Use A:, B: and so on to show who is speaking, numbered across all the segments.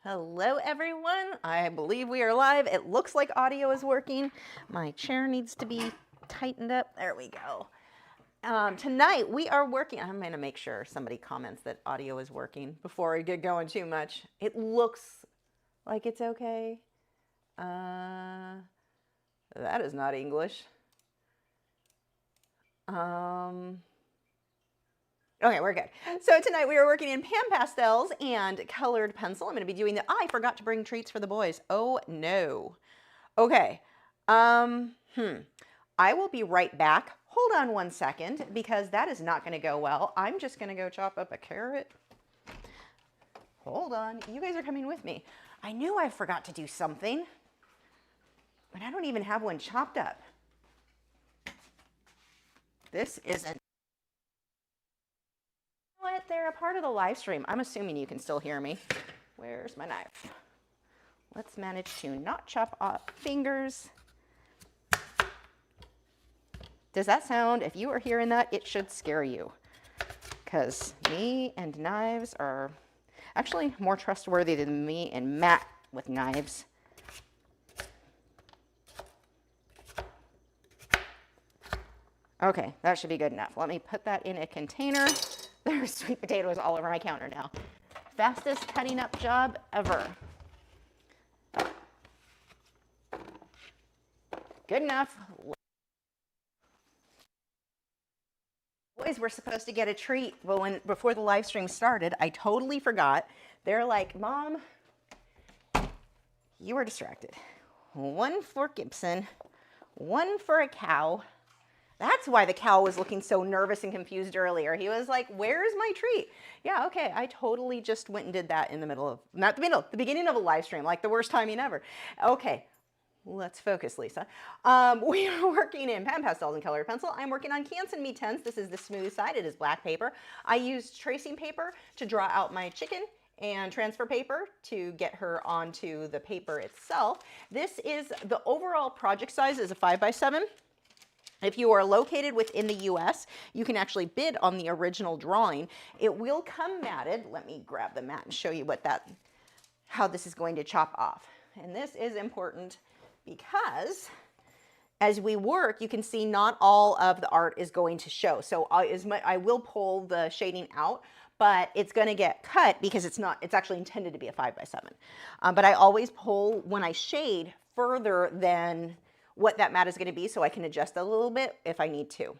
A: Hello everyone, I believe we are live. It looks like audio is working. My chair needs to be tightened up. There we go. Tonight we are working, I'm gonna make sure somebody comments that audio is working before I get going too much. It looks like it's okay. That is not English. Okay, we're good. So tonight we are working in Pastels and colored pencil. I'm going to be doing I forgot to bring treats for the boys. Oh no. Okay. I will be right back. Hold on one second because that is not going to go well. I'm just going to go chop up a carrot. Hold on. You guys are coming with me. I knew I forgot to do something, but I don't even have one chopped up. This isn't. What? They're a part of the live stream. I'm assuming you can still hear me. Where's my knife? Let's manage to not chop off fingers. Does that sound, if you are hearing that, it should scare you. Because me and knives are actually more trustworthy than me and Matt with knives. Okay, that should be good enough. Let me put that in a container. There's sweet potatoes all over my counter now. Fastest cutting up job ever. Good enough. Boys were supposed to get a treat, but before the live stream started, I totally forgot. They're like, Mom, you were distracted. One for Gibson, one for a cow. That's why the cow was looking so nervous and confused earlier. He was like, where's my treat? Yeah, okay, I totally just went and did that in the middle of, not the middle, the beginning of a live stream, like the worst timing ever. Okay, let's focus, Lisa. We are working in Pan Pastels and colored pencil. I'm working on Inktense and MeWe. This is the smooth side, it is black paper. I used tracing paper to draw out my chicken and transfer paper to get her onto the paper itself. This is, the overall project size is a 5x7. If you are located within the US, you can actually bid on the original drawing. It will come matted. Let me grab the mat and show you how this is going to chop off. And this is important because as we work, you can see not all of the art is going to show. So I will pull the shading out, but it's going to get cut because it's actually intended to be a 5x7. But I always pull when I shade further than what that mat is going to be so I can adjust a little bit if I need to.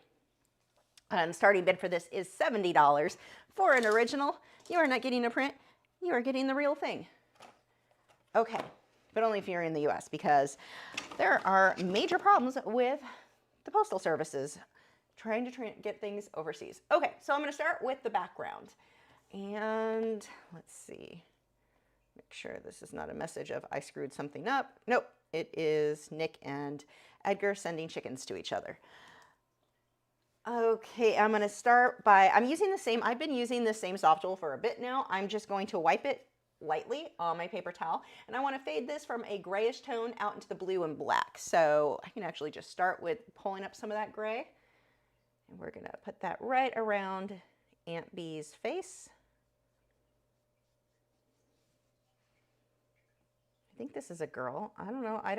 A: And starting bid for this is $70 for an original. You are not getting a print, you are getting the real thing. Okay, but only if you're in the US because there are major problems with the postal services trying to get things overseas. Okay, so I'm going to start with the background. And let's see, make sure this is not a message of I screwed something up. Nope. It is Nick and Edgar sending chickens to each other. Okay, I'm going to start by, I've been using the same soft tool for a bit now. I'm just going to wipe it lightly on my paper towel. And I want to fade this from a grayish tone out into the blue and black. So I can actually just start with pulling up some of that gray. And we're going to put that right around Aunt Bee's face. I think this is a girl. I don't know. I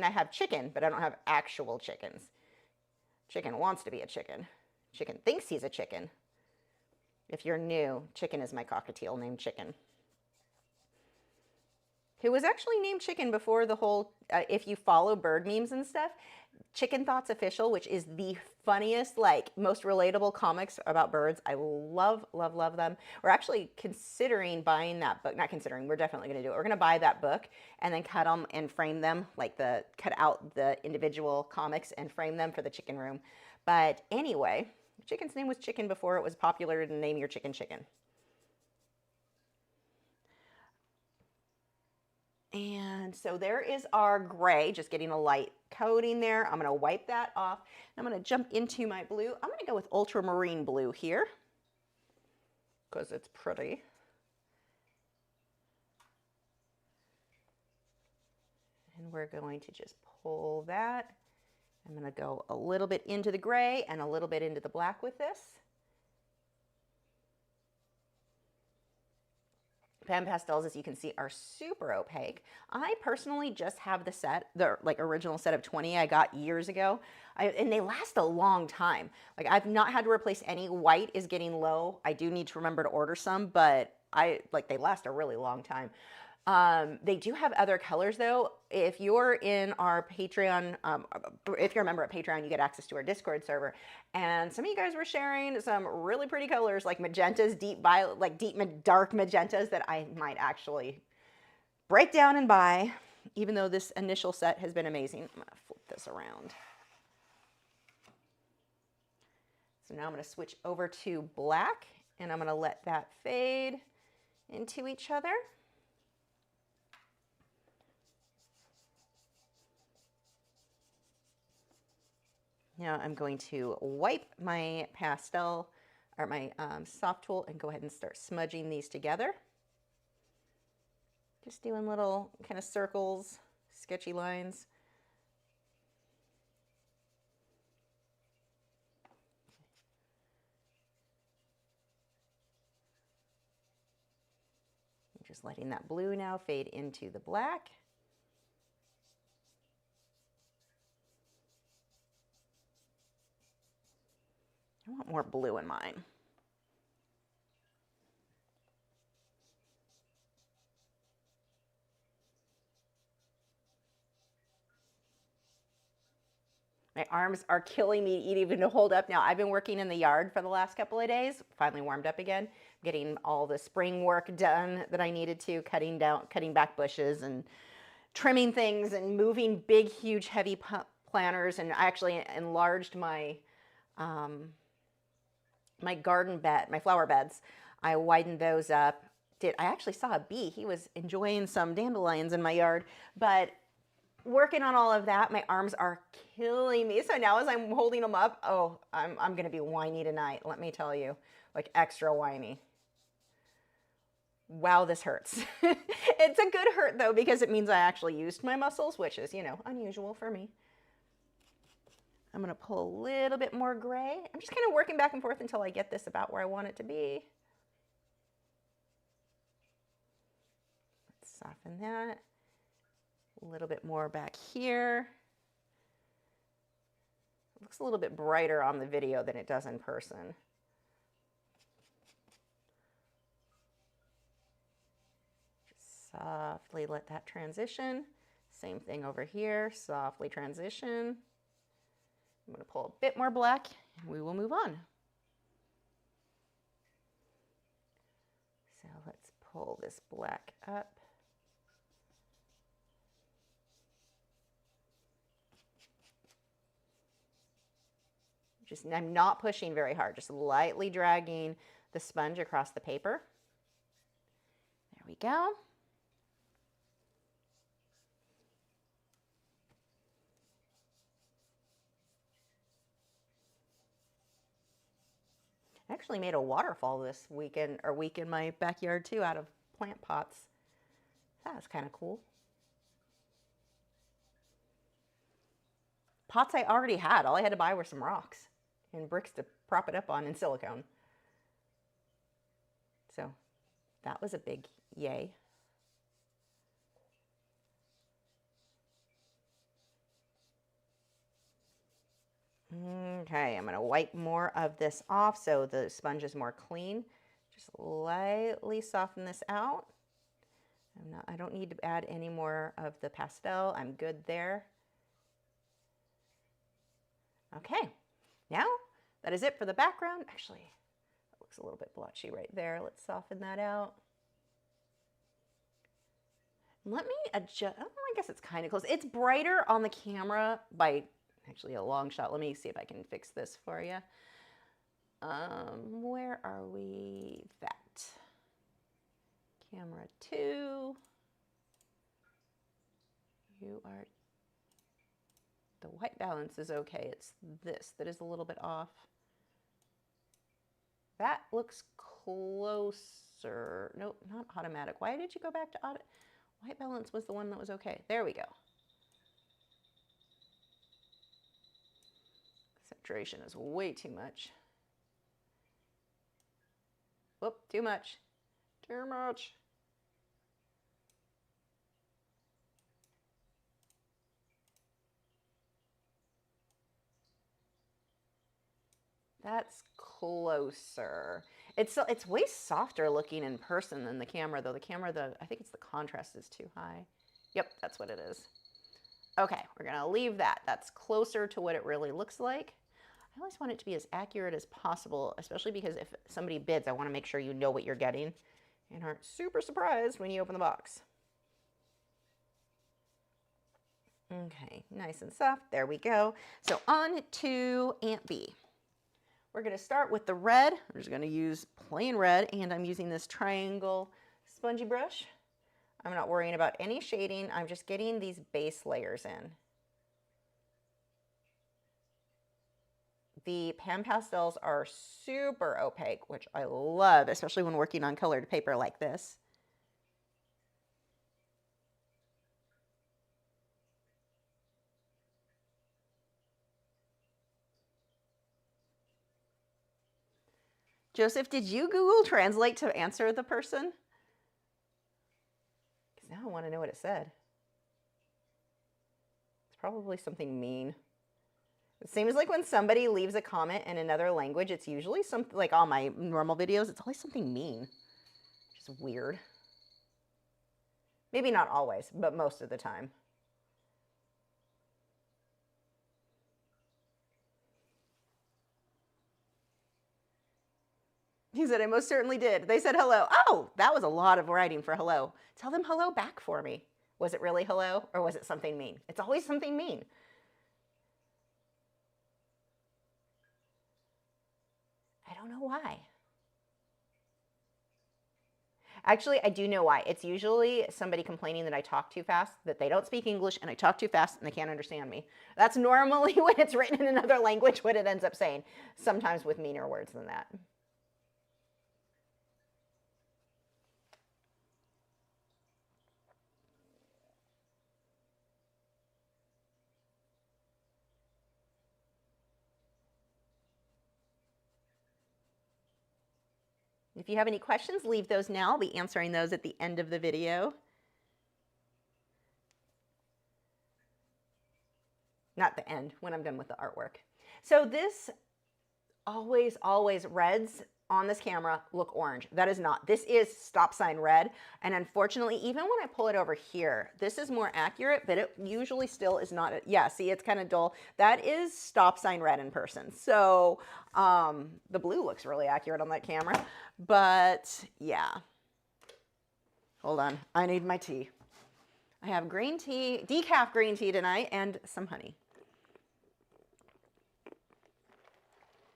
A: have chicken, but I don't have actual chickens. Chicken wants to be a chicken. Chicken thinks he's a chicken. If you're new, Chicken is my cockatiel named Chicken. Who was actually named Chicken before the whole, if you follow bird memes and stuff, Chicken Thoughts Official, which is the funniest, most relatable comics about birds. I love, love, love them. We're actually considering buying that book. Not considering, we're definitely going to do it. We're going to buy that book and then cut them and frame them, cut out the individual comics and frame them for the chicken room. But anyway, Chicken's name was Chicken before it was popular to name your chicken Chicken. And so there is our gray, just getting a light coating there. I'm going to wipe that off. I'm going to jump into my blue. I'm going to go with ultramarine blue here because it's pretty. And we're going to just pull that. I'm going to go a little bit into the gray and a little bit into the black with this. Pan Pastels, as you can see, are super opaque. I personally just have the set, the like original set of 20 I got years ago, and they last a long time. Like I've not had to replace any. White is getting low. I do need to remember to order some, but they last a really long time. They do have other colors though. If you're in our Patreon, if you're a member at Patreon, you get access to our Discord server. And some of you guys were sharing some really pretty colors like magentas, deep violet, like dark magentas that I might actually break down and buy, even though this initial set has been amazing. I'm gonna flip this around. So now I'm gonna switch over to black and I'm gonna let that fade into each other. Now I'm going to wipe my pastel or my soft tool and go ahead and start smudging these together. Just doing little kind of circles, sketchy lines. Just letting that blue now fade into the black. I want more blue in mine. My arms are killing me even to hold up now. I've been working in the yard for the last couple of days, finally warmed up again, getting all the spring work done that I needed to, cutting back bushes and trimming things and moving big, huge, heavy planters. And I actually enlarged my my garden bed, my flower beds. I widened those up. I actually saw a bee. He was enjoying some dandelions in my yard, but working on all of that, my arms are killing me. So now as I'm holding them up, oh, I'm going to be whiny tonight. Let me tell you, like extra whiny. Wow, this hurts. It's a good hurt though, because it means I actually used my muscles, which is, you know, unusual for me. I'm going to pull a little bit more gray. I'm just kind of working back and forth until I get this about where I want it to be. Let's soften that. A little bit more back here. It looks a little bit brighter on the video than it does in person. Just softly let that transition. Same thing over here, softly transition. I'm going to pull a bit more black and we will move on. So let's pull this black up. I'm not pushing very hard, just lightly dragging the sponge across the paper. There we go. I actually made a waterfall this weekend or week in my backyard too, out of plant pots. That was kind of cool. Pots I already had. All I had to buy were some rocks and bricks to prop it up on and silicone. So that was a big yay. Okay, I'm going to wipe more of this off so the sponge is more clean. Just lightly soften this out. I don't need to add any more of the pastel. I'm good there. Okay, now that is it for the background. Actually, it looks a little bit blotchy right there. Let's soften that out. Let me adjust. Oh, I guess it's kind of close. It's brighter on the camera by actually a long shot. Let me see if I can fix this for you. Where are we? That. Camera 2. You are. The white balance is okay. It's this that is a little bit off. That looks closer. Nope, not automatic. Why did you go back to auto? White balance was the one that was okay. There we go. Saturation is way too much. Whoop, too much. Too much. That's closer. It's way softer looking in person than the camera, though. The camera, I think it's the contrast is too high. Yep, that's what it is. Okay, we're gonna leave that. That's closer to what it really looks like. I always want it to be as accurate as possible, especially because if somebody bids, I want to make sure you know what you're getting and aren't super surprised when you open the box. Okay, nice and soft. There we go. So on to Aunt B. We're going to start with the red. I'm just going to use plain red, and I'm using this triangle spongy brush. I'm not worrying about any shading. I'm just getting these base layers in. The pan pastels are super opaque, which I love, especially when working on colored paper like this. Joseph, did you Google Translate to answer the person? Because now I want to know what it said. It's probably something mean. It seems like when somebody leaves a comment in another language, it's usually something, like on my normal videos, it's always something mean, which is weird. Maybe not always, but most of the time. He said, I most certainly did. They said hello. Oh, that was a lot of writing for hello. Tell them hello back for me. Was it really hello, or was it something mean? It's always something mean. I don't know why. Actually, I do know why. It's usually somebody complaining that I talk too fast, that they don't speak English, and I talk too fast, and they can't understand me. That's normally when it's written in another language what it ends up saying, sometimes with meaner words than that. If you have any questions, leave those now. I'll be answering those at the end of the video. Not the end, when I'm done with the artwork. So this always reds on this camera look orange. That is not. This is stop sign red. And unfortunately, even when I pull it over here, this is more accurate, but it usually still is not. Yeah, see, it's kind of dull. That is stop sign red in person. So the blue looks really accurate on that camera. But yeah. Hold on. I need my tea. I have green tea, decaf green tea tonight, and some honey.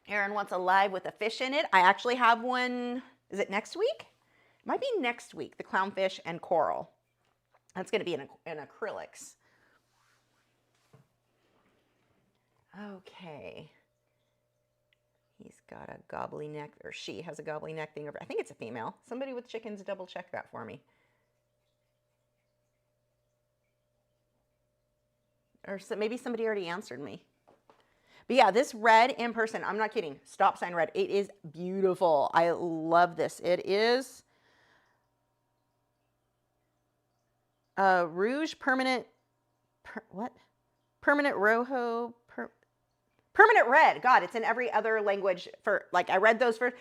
A: Erin wants a live with a fish in it. I actually have one. Is it next week? It might be next week, the clownfish and coral. That's going to be in acrylics. Okay. He's got a gobbly neck, or she has a gobbly neck thing over. I think it's a female. Somebody with chickens, double check that for me. Or so, maybe somebody already answered me. But yeah, this red in person, I'm not kidding, stop sign red. It is beautiful. I love this. It is Rouge Permanent, what? Permanent Rojo, Permanent Red. God, it's in every other language for, like, I read those first.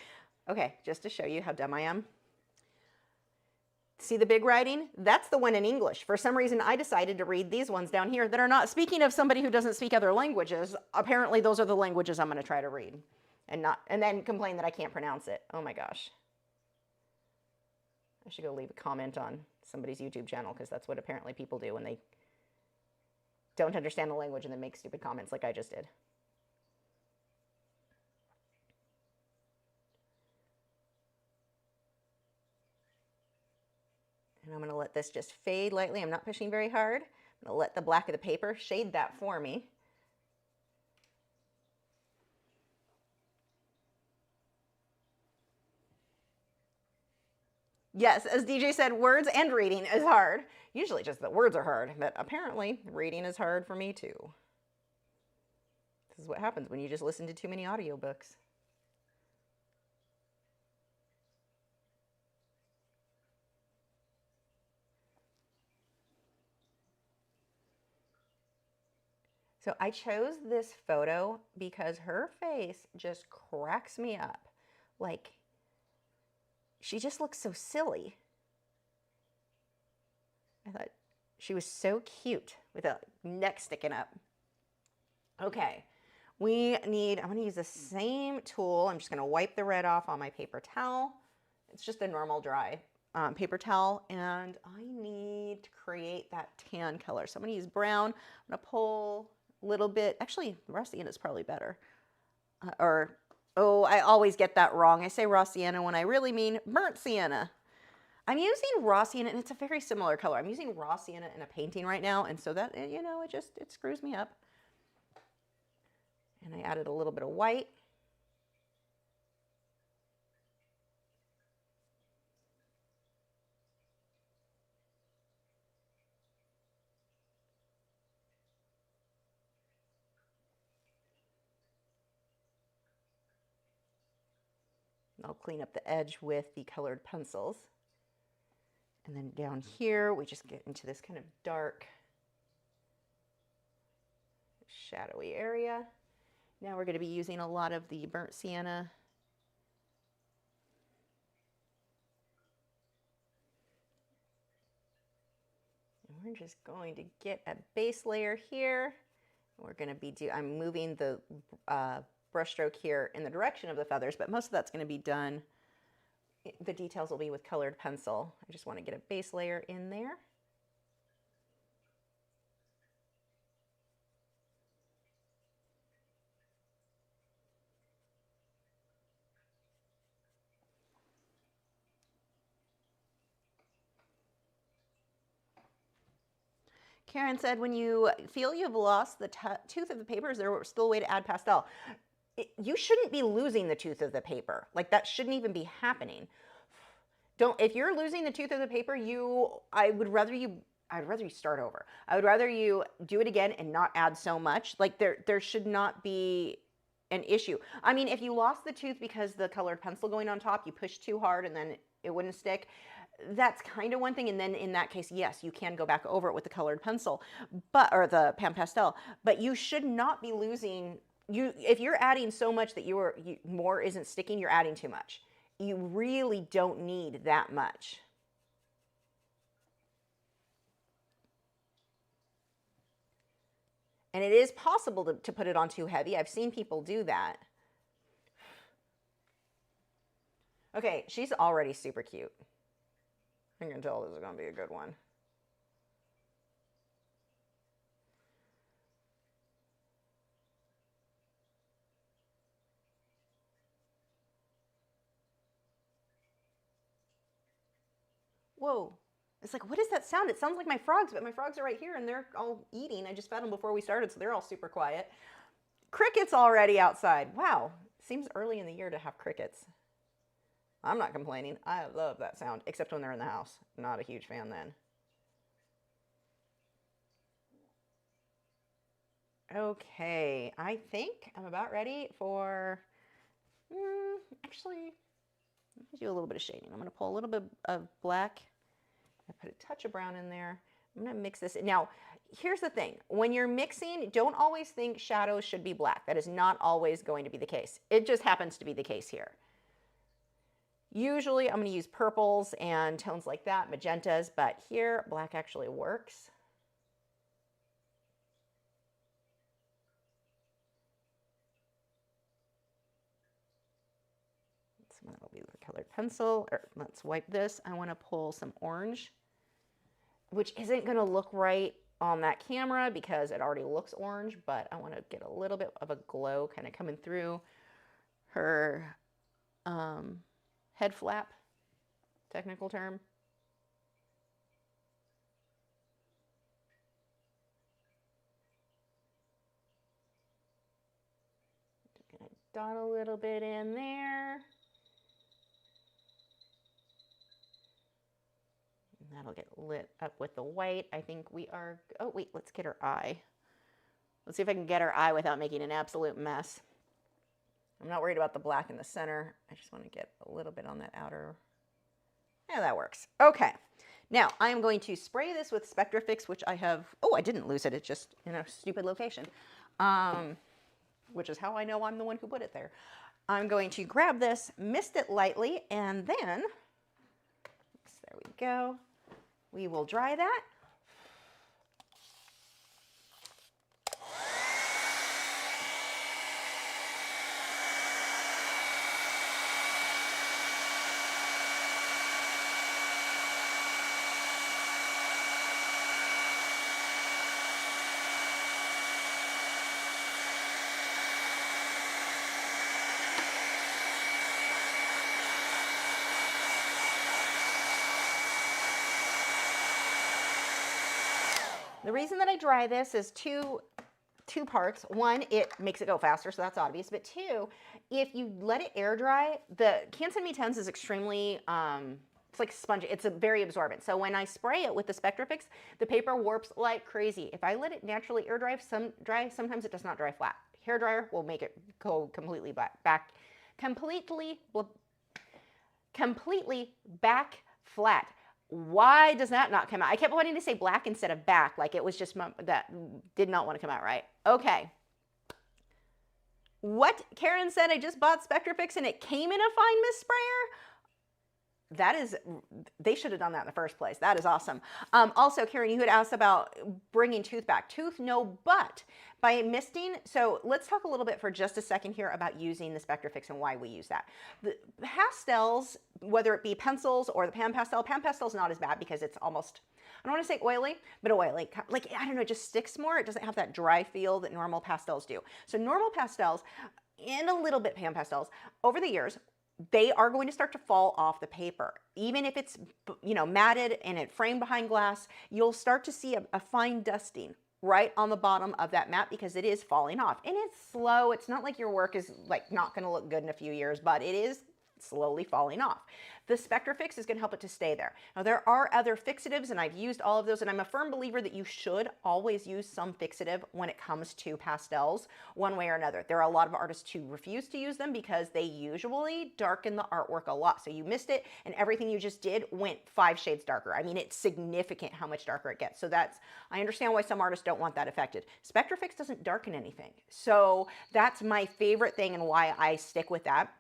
A: Okay, just to show you how dumb I am. See the big writing? That's the one in English. For some reason, I decided to read these ones down here that are not. Speaking of somebody who doesn't speak other languages, apparently those are the languages I'm going to try to read and then complain that I can't pronounce it. Oh my gosh. I should go leave a comment on somebody's YouTube channel, because that's what apparently people do when they don't understand the language and then make stupid comments like I just did. And I'm going to let this just fade lightly. I'm not pushing very hard. I'm going to let the black of the paper shade that for me. Yes, as DJ said, words and reading is hard. Usually just the words are hard, but apparently reading is hard for me too. This is what happens when you just listen to too many audiobooks. So I chose this photo because her face just cracks me up. Like, she just looks so silly. I thought she was so cute with a neck sticking up. Okay, I'm gonna use the same tool. I'm just gonna wipe the red off on my paper towel. It's just a normal dry paper towel, and I need to create that tan color. So I'm gonna use brown. I'm gonna pull a little bit. Actually, raw sienna is probably better. Oh, I always get that wrong. I say raw sienna when I really mean burnt sienna. I'm using raw sienna, and it's a very similar color. I'm using raw sienna in a painting right now, and so that, you know, it screws me up. And I added a little bit of white. I'll clean up the edge with the colored pencils. And then down here, we just get into this kind of dark, shadowy area. Now we're going to be using a lot of the burnt sienna. And we're just going to get a base layer here. We're going to be I'm moving the brush stroke here in the direction of the feathers, but most of that's going to be done. The details will be with colored pencil. I just want to get a base layer in there. Karen said, when you feel you've lost the tooth of the paper, is there still a way to add pastel? You shouldn't be losing the tooth of the paper. Like, that shouldn't even be happening. If you're losing the tooth of the paper, I'd rather you start over. I would rather you do it again and not add so much. Like, there should not be an issue. I mean, if you lost the tooth because the colored pencil going on top, you pushed too hard and then it wouldn't stick, that's kind of one thing. And then in that case, yes, you can go back over it with the colored pencil, or the pan pastel, but you should not be losing. If you're adding so much that more isn't sticking, you're adding too much. You really don't need that much. And it is possible to put it on too heavy. I've seen people do that. Okay, she's already super cute. I can tell this is going to be a good one. Whoa. It's like, what does that sound? It sounds like my frogs, but my frogs are right here and they're all eating. I just fed them before we started, so they're all super quiet. Crickets already outside. Wow. Seems early in the year to have crickets. I'm not complaining. I love that sound, except when they're in the house. Not a huge fan then. Okay, I think I'm about ready for, actually, let me do a little bit of shading. I'm going to pull a little bit of black. I put a touch of brown in there. I'm going to mix this. Now, here's the thing. When you're mixing, don't always think shadows should be black. That is not always going to be the case. It just happens to be the case here. Usually, I'm going to use purples and tones like that, magentas, but here, black actually works. So that'll be the colored pencil. Let's wipe this. I want to pull some orange, which isn't going to look right on that camera because it already looks orange, but I want to get a little bit of a glow kind of coming through her head flap, technical term. Just going to dot a little bit in there. And that'll get lit up with the white. I think we are, oh wait, let's get her eye. Let's see if I can get her eye without making an absolute mess. I'm not worried about the black in the center. I just want to get a little bit on that outer. Yeah, that works. Okay. Now, I am going to spray this with Spectrafix, which I have, oh, I didn't lose it. It's just in a stupid location, which is how I know I'm the one who put it there. I'm going to grab this, mist it lightly, and then, there we go. We will dry that. The reason that I dry this is two parts. One, it makes it go faster, so that's obvious. But two, if you let it air dry, the Inktense MeTense is extremely, it's like spongy. It's very absorbent. So when I spray it with the Spectrafix, the paper warps like crazy. If I let it naturally air dry, sometimes it does not dry flat. Hair dryer will make it go completely completely back flat. Why does that not come out? I kept wanting to say black instead of back, like it was just that did not want to come out right. Okay. What Karen said, I just bought Spectrafix and it came in a fine mist sprayer. That is, they should have done that in the first place. That is awesome. Also, Karen, you had asked about bringing tooth back. Tooth, no, but by misting, so let's talk a little bit for just a second here about using the Spectrafix and why we use that. The pastels, whether it be pencils or the pan pastel is not as bad because it's almost, I don't want to say oily, but oily. Like, I don't know, it just sticks more. It doesn't have that dry feel that normal pastels do. So normal pastels and a little bit pan pastels, over the years, they are going to start to fall off the paper. Even if it's, you know, matted and it framed behind glass, you'll start to see a fine dusting right on the bottom of that mat because it is falling off. And it's slow. It's not like your work is like not going to look good in a few years, but it is slowly falling off. The Spectrafix is going to help it to stay there. Now, there are other fixatives, and I've used all of those, and I'm a firm believer that you should always use some fixative when it comes to pastels, one way or another. There are a lot of artists who refuse to use them because they usually darken the artwork a lot. So you missed it, and everything you just did went 5 shades darker. I mean, it's significant how much darker it gets. So I understand why some artists don't want that affected. Spectrafix doesn't darken anything. So that's my favorite thing and why I stick with that.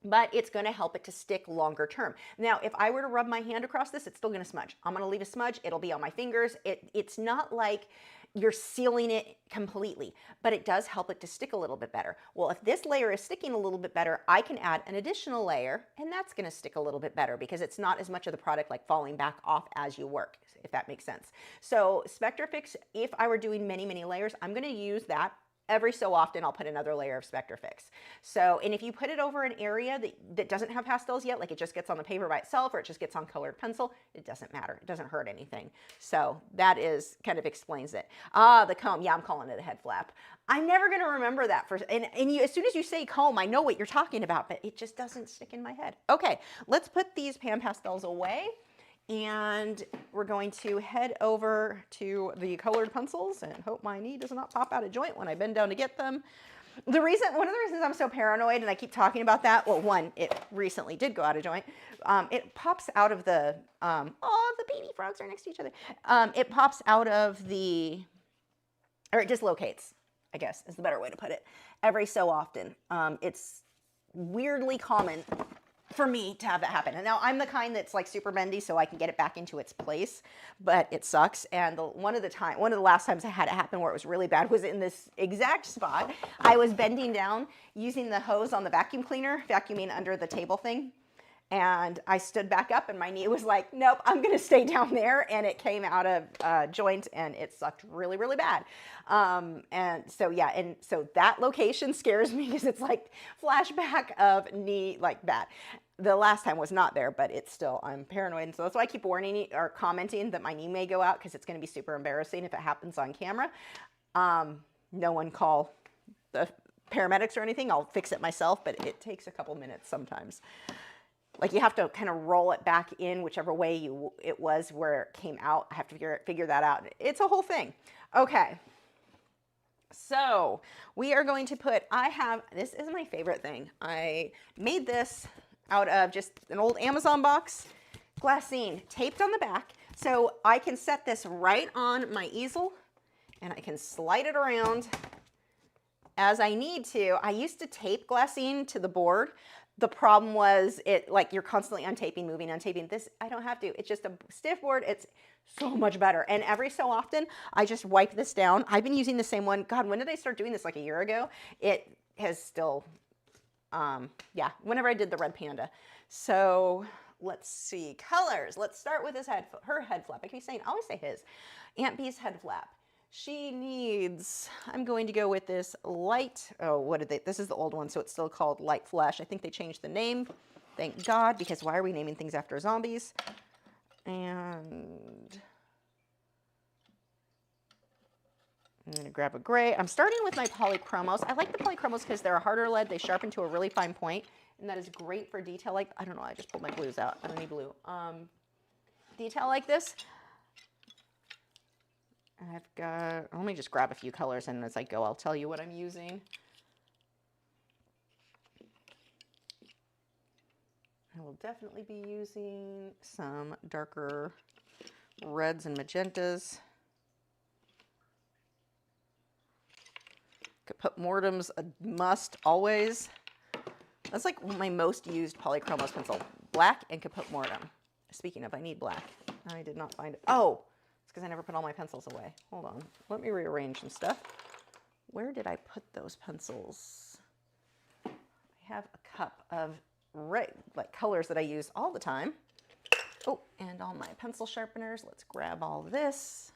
A: But it's going to help it to stick longer term. Now, if I were to rub my hand across this, it's still going to smudge. I'm going to leave a smudge. It'll be on my fingers. It's not like you're sealing it completely, but it does help it to stick a little bit better. Well, if this layer is sticking a little bit better, I can add an additional layer, and that's going to stick a little bit better because it's not as much of the product like falling back off as you work, if that makes sense. So Spectrafix, if I were doing many, many layers, I'm going to use that. Every so often, I'll put another layer of Spectrafix. So, and if you put it over an area that doesn't have pastels yet, like it just gets on the paper by itself or it just gets on colored pencil, it doesn't matter. It doesn't hurt anything. So that is kind of explains it. Ah, the comb. Yeah, I'm calling it a head flap. I'm never going to remember that. As soon as you say comb, I know what you're talking about, but it just doesn't stick in my head. Okay, let's put these pan pastels away. And we're going to head over to the colored pencils and hope my knee does not pop out of joint when I bend down to get them. One of the reasons I'm so paranoid and I keep talking about that, well, one, it recently did go out of joint. It pops out of the, oh, the baby frogs are next to each other. It pops out of the, or it dislocates, I guess is the better way to put it, every so often. It's weirdly common for me to have that happen. And now I'm the kind that's like super bendy so I can get it back into its place, but it sucks. And one of the last times I had it happen where it was really bad was in this exact spot. I was bending down using the hose on the vacuum cleaner, vacuuming under the table thing. And I stood back up and my knee was like, nope, I'm going to stay down there. And it came out of joint and it sucked really, really bad. And so, yeah, and so that location scares me because it's like flashback of knee like bad. The last time was not there, but it's still, I'm paranoid. And so that's why I keep warning or commenting that my knee may go out because it's going to be super embarrassing if it happens on camera. No one call the paramedics or anything. I'll fix it myself, but it takes a couple minutes sometimes. Like you have to kind of roll it back in whichever way it was where it came out. I have to figure that out. It's a whole thing. Okay. So we are going to put, this is my favorite thing. I made this out of just an old Amazon box, glassine taped on the back. So I can set this right on my easel and I can slide it around as I need to. I used to tape glassine to the board. The problem was like you're constantly untaping, moving, untaping. This, I don't have to. It's just a stiff board. It's so much better. And every so often, I just wipe this down. I've been using the same one. God, when did I start doing this? Like a year ago? It has still, yeah, whenever I did the red panda. So let's see, colors. Let's start with her head flap. I keep saying, I always say his. Aunt Bee's head flap. She needs, I'm going to go with this light, oh, what did they, this is the old one, so it's still called Light Flesh. I think they changed the name, thank God, because why are we naming things after zombies? And I'm going to grab a gray. I'm starting with my polychromos. I like the polychromos because they're a harder lead. They sharpen to a really fine point, and that is great for detail like, I don't know, I just pulled my blues out. I don't need blue. Detail like this. I've got, let me just grab a few colors and as I go, I'll tell you what I'm using. I will definitely be using some darker reds and magentas. Mortem's a must always. That's like my most used polychromos pencil. Black and Caput Mortem. Speaking of, I need black. I did not find it. Oh! It's because I never put all my pencils away. Hold on. Let me rearrange some stuff. Where did I put those pencils? I have a cup of like colors that I use all the time. Oh, and all my pencil sharpeners. Let's grab all this.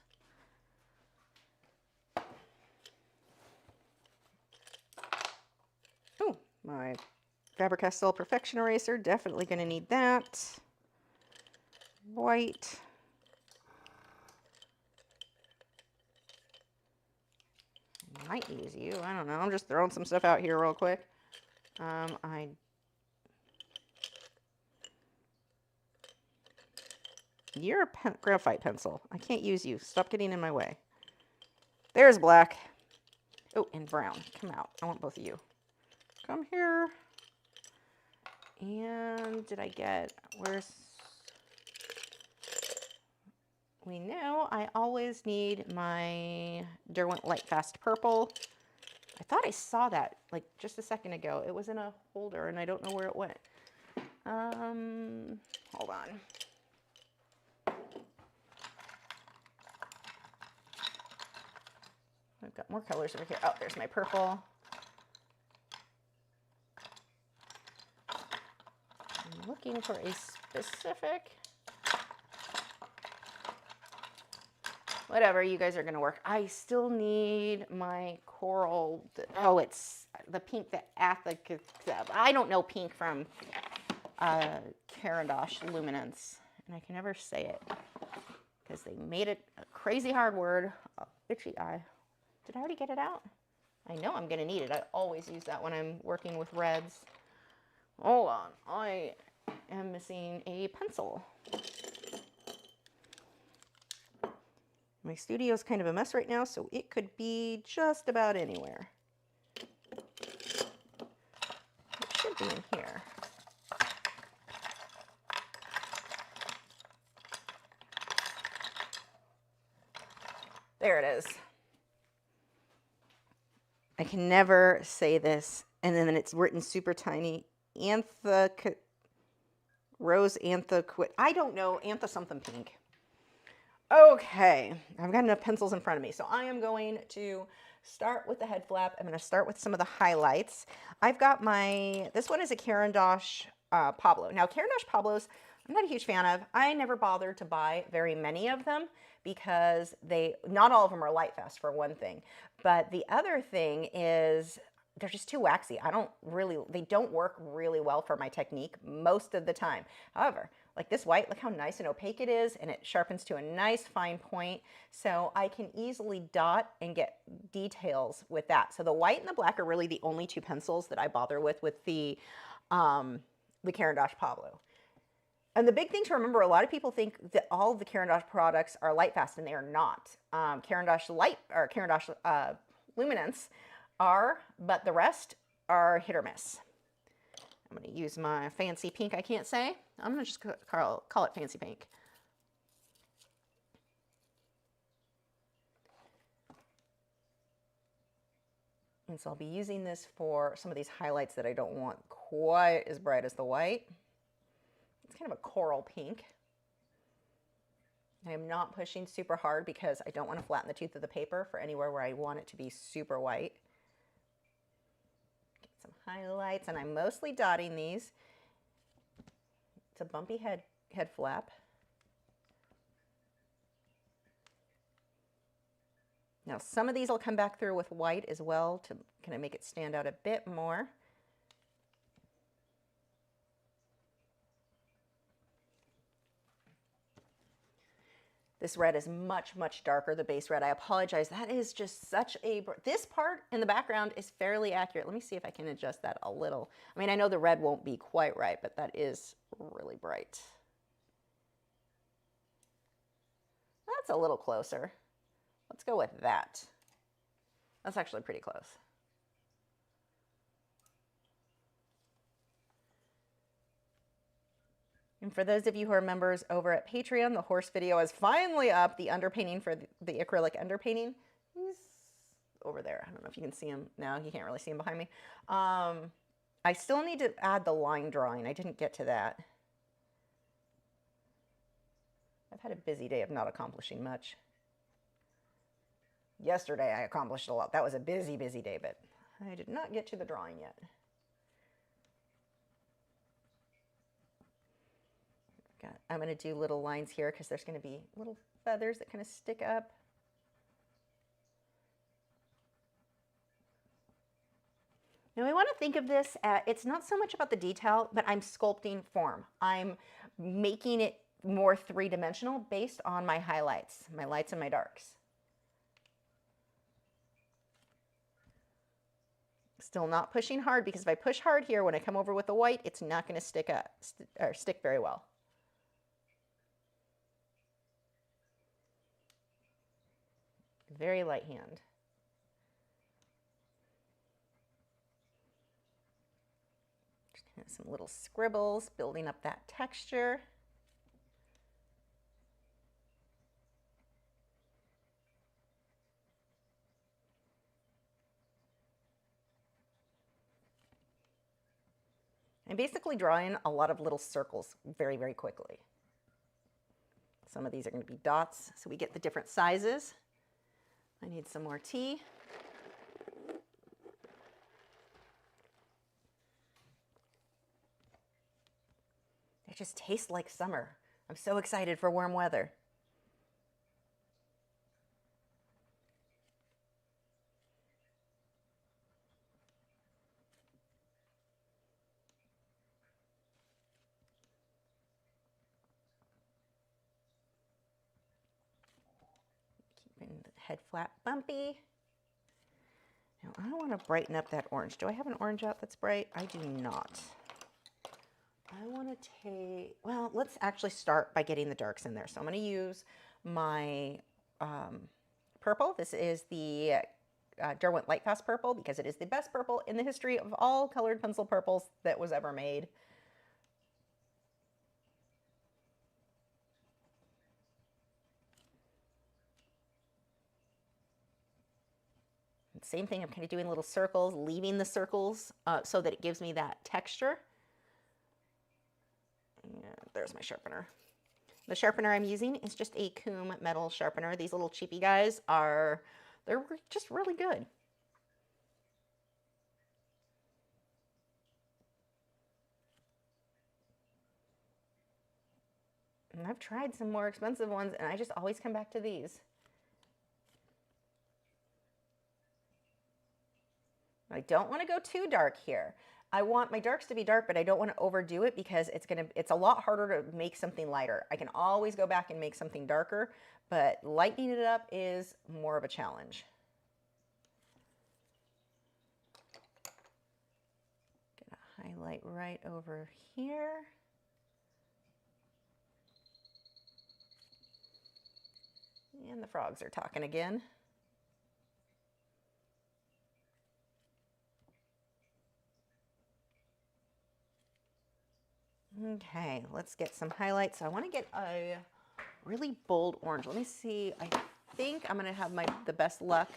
A: Oh, my Faber-Castell Perfection Eraser. Definitely going to need that. White. Might use you. I don't know. I'm just throwing some stuff out here real quick. You're a graphite pencil. I can't use you. Stop getting in my way. There's black. Oh, and brown. Come out. I want both of you. Come here. And did I get, where's, we know I always need my Derwent Light Fast Purple. I thought I saw that like just a second ago. It was in a holder and I don't know where it went. Hold on. I've got more colors over here. Oh, there's my purple. I'm looking for a specific. Whatever, you guys are going to work. I still need my coral. Oh, it's the pink that I don't know pink from Carandosh Luminance. And I can never say it because they made it a crazy hard word. Oh, itchy eye. Did I already get it out? I know I'm going to need it. I always use that when I'm working with reds. Hold on. I am missing a pencil. My studio is kind of a mess right now, so it could be just about anywhere. It should be in here. There it is. I can never say this, and then it's written super tiny. Rose Antha, I don't know, Antha something pink. Okay, I've got enough pencils in front of me, so I am going to start with the head flap. I'm going to start with some of the highlights. I've got this one is a Carandosh Pablo. Now, Carandosh Pablos, I'm not a huge fan of. I never bothered to buy very many of them because not all of them are light fast for one thing. But the other thing is they're just too waxy. They don't work really well for my technique most of the time. However, like this white, look how nice and opaque it is, and it sharpens to a nice fine point. So I can easily dot and get details with that. So the white and the black are really the only two pencils that I bother with the Carandosh Pablo. And the big thing to remember, a lot of people think that all of the Carandosh products are light fast, and they are not. Carandosh Light or Carandosh Luminance are, but the rest are hit or miss. I'm going to use my fancy pink, I can't say. I'm going to just call it fancy pink. And so I'll be using this for some of these highlights that I don't want quite as bright as the white. It's kind of a coral pink. I am not pushing super hard because I don't want to flatten the tooth of the paper for anywhere where I want it to be super white. Get some highlights, and I'm mostly dotting these. It's a bumpy head flap. Now some of these I'll come back through with white as well to kind of make it stand out a bit more. This red is much, much darker, the base red. I apologize. That is just such a... This part in the background is fairly accurate. Let me see if I can adjust that a little. I mean, I know the red won't be quite right, but that is really bright. That's a little closer. Let's go with that. That's actually pretty close. And for those of you who are members over at Patreon, the horse video is finally up. The underpainting for the acrylic underpainting. He's over there. I don't know if you can see him now. You can't really see him behind me. I still need to add the line drawing. I didn't get to that. I've had a busy day of not accomplishing much. Yesterday I accomplished a lot. That was a busy, busy day, but I did not get to the drawing yet. I'm going to do little lines here because there's going to be little feathers that kind of stick up. Now we want to think of this, it's not so much about the detail, but I'm sculpting form. I'm making it more three-dimensional based on my highlights, my lights and my darks. Still not pushing hard, because if I push hard here, when I come over with the white, it's not going to stick very well. Very light hand. Just kind of some little scribbles, building up that texture. I'm basically drawing a lot of little circles very, very quickly. Some of these are going to be dots, so we get the different sizes. I need some more tea. It just tastes like summer. I'm so excited for warm weather. Keeping the head flap bumpy. Now I want to brighten up that orange. Do I have an orange out that's bright? I do not. I want to take, well, let's actually start by getting the darks in there. So I'm going to use my purple. This is the Derwent Lightfast purple because it is the best purple in the history of all colored pencil purples that was ever made. Same thing, I'm kind of doing little circles, leaving the circles so that it gives me that texture. And there's my sharpener. The sharpener I'm using is just a Coom metal sharpener. These little cheapy guys they're just really good. And I've tried some more expensive ones and I just always come back to these. I don't want to go too dark here. I want my darks to be dark, but I don't want to overdo it because it's a lot harder to make something lighter. I can always go back and make something darker, but lightening it up is more of a challenge. Get a highlight right over here. And the frogs are talking again. Okay, let's get some highlights. So I want to get a really bold orange. Let me see. I think I'm going to have the best luck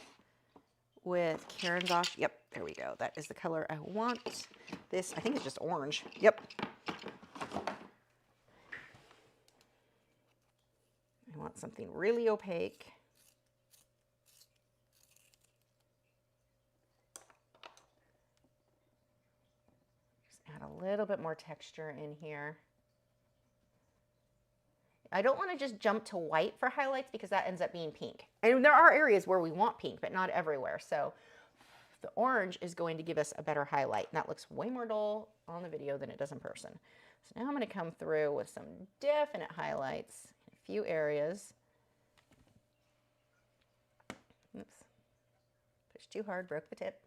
A: with Karen's Osh. Yep, There we go. That is the color I want. This, I think it's just orange. Yep. I want something really opaque. Just add a little bit more texture in here. I don't want to just jump to white for highlights because that ends up being pink. And there are areas where we want pink, but not everywhere. So the orange is going to give us a better highlight. And that looks way more dull on the video than it does in person. So now I'm going to come through with some definite highlights in a few areas. Oops. Pushed too hard, broke the tip.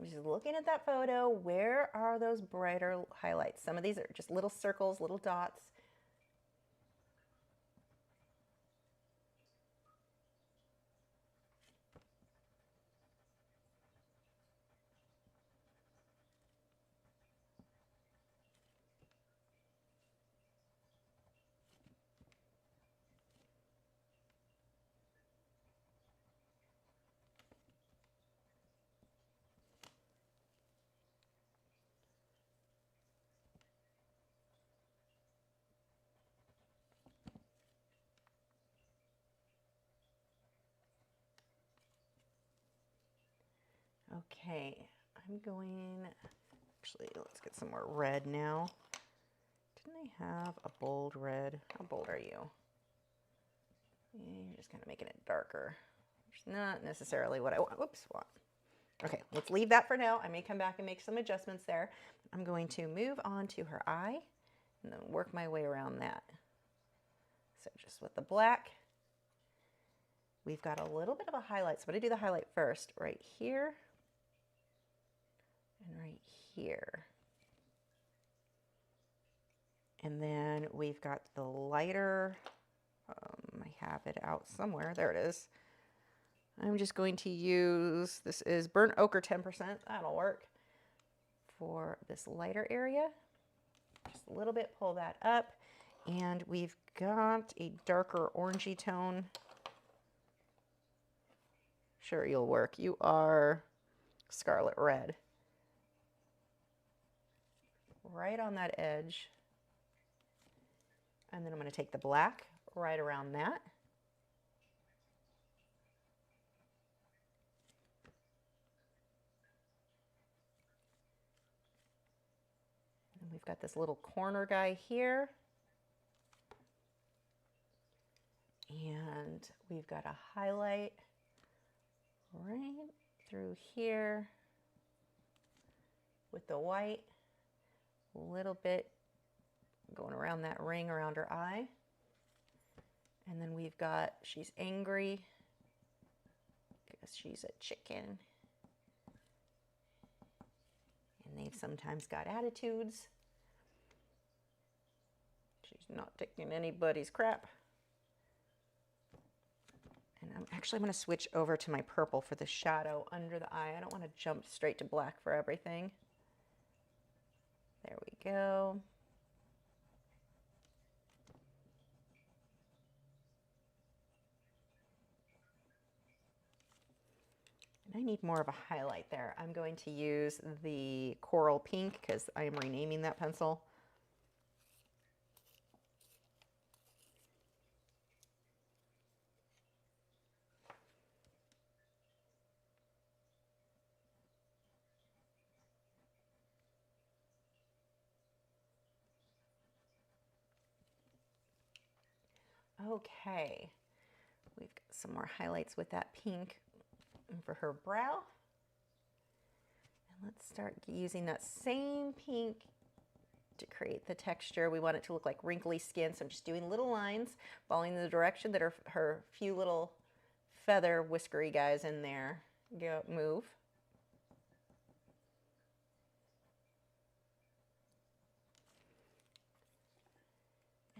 A: I'm just looking at that photo. Where are those brighter highlights? Some of these are just little circles, little dots. Okay, I'm going, actually, let's get some more red now. Didn't I have a bold red? How bold are you? You're just kind of making it darker. It's not necessarily what I want. Whoops, what? Okay, let's leave that for now. I may come back and make some adjustments there. I'm going to move on to her eye and then work my way around that. So just with the black, we've got a little bit of a highlight. So I'm going to do the highlight first, right here and right here. And then we've got the lighter, I have it out somewhere, there it is. I'm just going to use, this is burnt ochre 10%, that'll work for this lighter area. Just a little bit, pull that up. And we've got a darker orangey tone. Sure, you'll work. You are scarlet red. Right on that edge. And then I'm going to take the black right around that. And we've got this little corner guy here. And we've got a highlight right through here with the white. A little bit going around that ring around her eye. And then we've got, she's angry because she's a chicken. And they've sometimes got attitudes. She's not taking anybody's crap. And I'm actually going to switch over to my purple for the shadow under the eye. I don't want to jump straight to black for everything. There we go. And I need more of a highlight there. I'm going to use the coral pink because I am renaming that pencil. Okay, we've got some more highlights with that pink for her brow. And let's start using that same pink to create the texture. We want it to look like wrinkly skin, so I'm just doing little lines, following the direction that her few little feather whiskery guys in there move.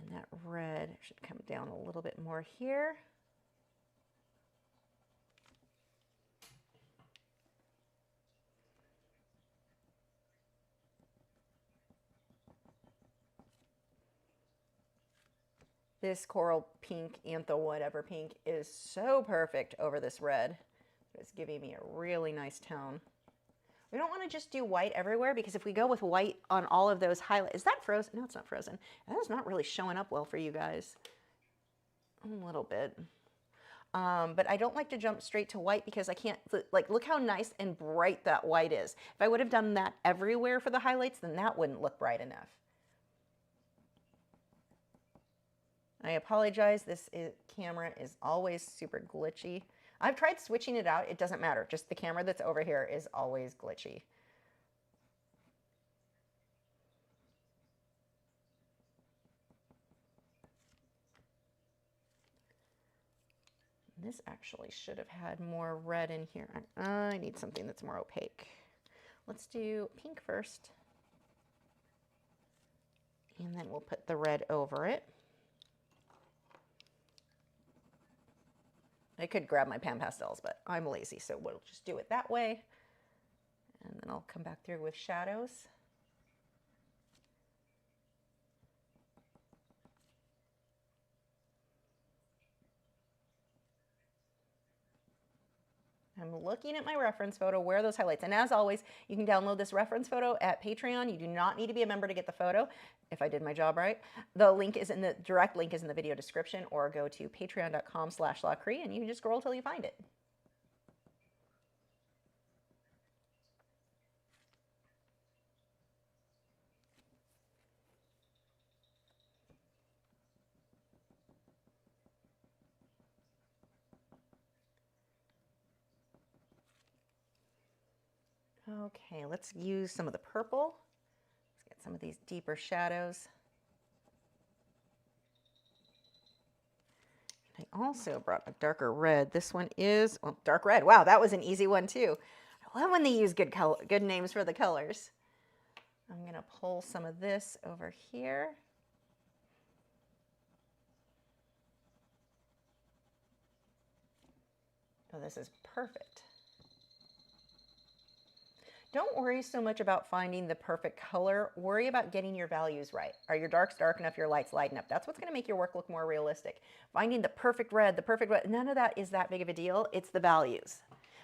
A: And that red should come down a little bit more here. This coral pink, antho whatever pink, is so perfect over this red. It's giving me a really nice tone. We don't want to just do white everywhere, because if we go with white on all of those highlights, is that frozen? No, it's not frozen. That is not really showing up well for you guys. A little bit. But I don't like to jump straight to white, because I can't, like, look how nice and bright that white is. If I would have done that everywhere for the highlights, then that wouldn't look bright enough. I apologize, camera is always super glitchy. I've tried switching it out, it doesn't matter. Just the camera that's over here is always glitchy. This actually should have had more red in here. I need something that's more opaque. Let's do pink first. And then we'll put the red over it. I could grab my pan pastels, but I'm lazy, so we'll just do it that way. And then I'll come back through with shadows. I'm looking at my reference photo. Where are those highlights? And as always, you can download this reference photo at Patreon. You do not need to be a member to get the photo, if I did my job right. The link is in the direct link is in the video description, or go to patreon.com/Lachri and you can just scroll till you find it. Okay, let's use some of the purple. Let's get some of these deeper shadows. I also brought a darker red. This one is, well, dark red. Wow, that was an easy one too. I love when they use good names for the colors. I'm gonna pull some of this over here. Oh, this is perfect. Don't worry so much about finding the perfect color. Worry about getting your values right. Are your darks dark enough, your lights light enough? That's what's going to make your work look more realistic. Finding the perfect red, none of that is that big of a deal. It's the values.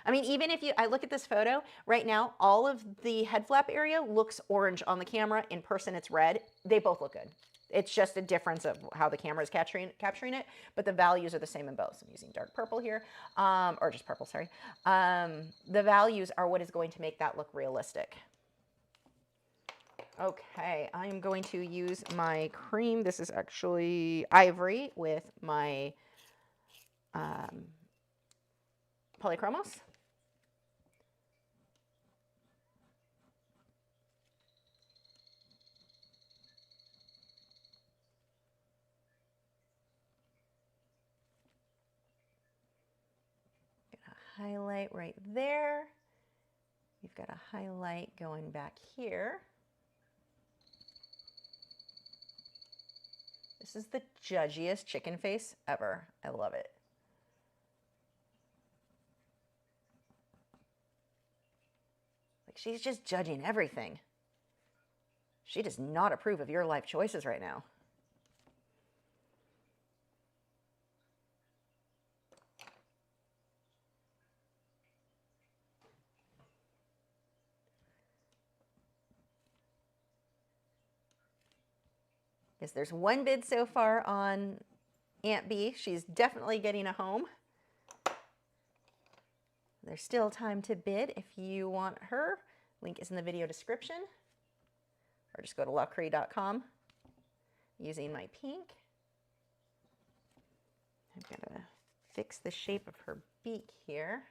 A: I mean, even if I look at this photo right now, all of the head flap area looks orange on the camera. In person, it's red. They both look good. It's just a difference of how the camera is capturing it, but the values are the same in both. So I'm using dark purple here, or just purple, sorry. The values are what is going to make that look realistic. Okay, I am going to use my cream. This is actually ivory with my polychromos. Highlight right there. We've got a highlight going back here. This is the judgiest chicken face ever. I love it. Like, she's just judging everything. She does not approve of your life choices right now. Yes, there's one bid so far on Aunt B. She's definitely getting a home. There's still time to bid if you want her. Link is in the video description. Or just go to lachri.com using my pink. I've got to fix the shape of her beak here.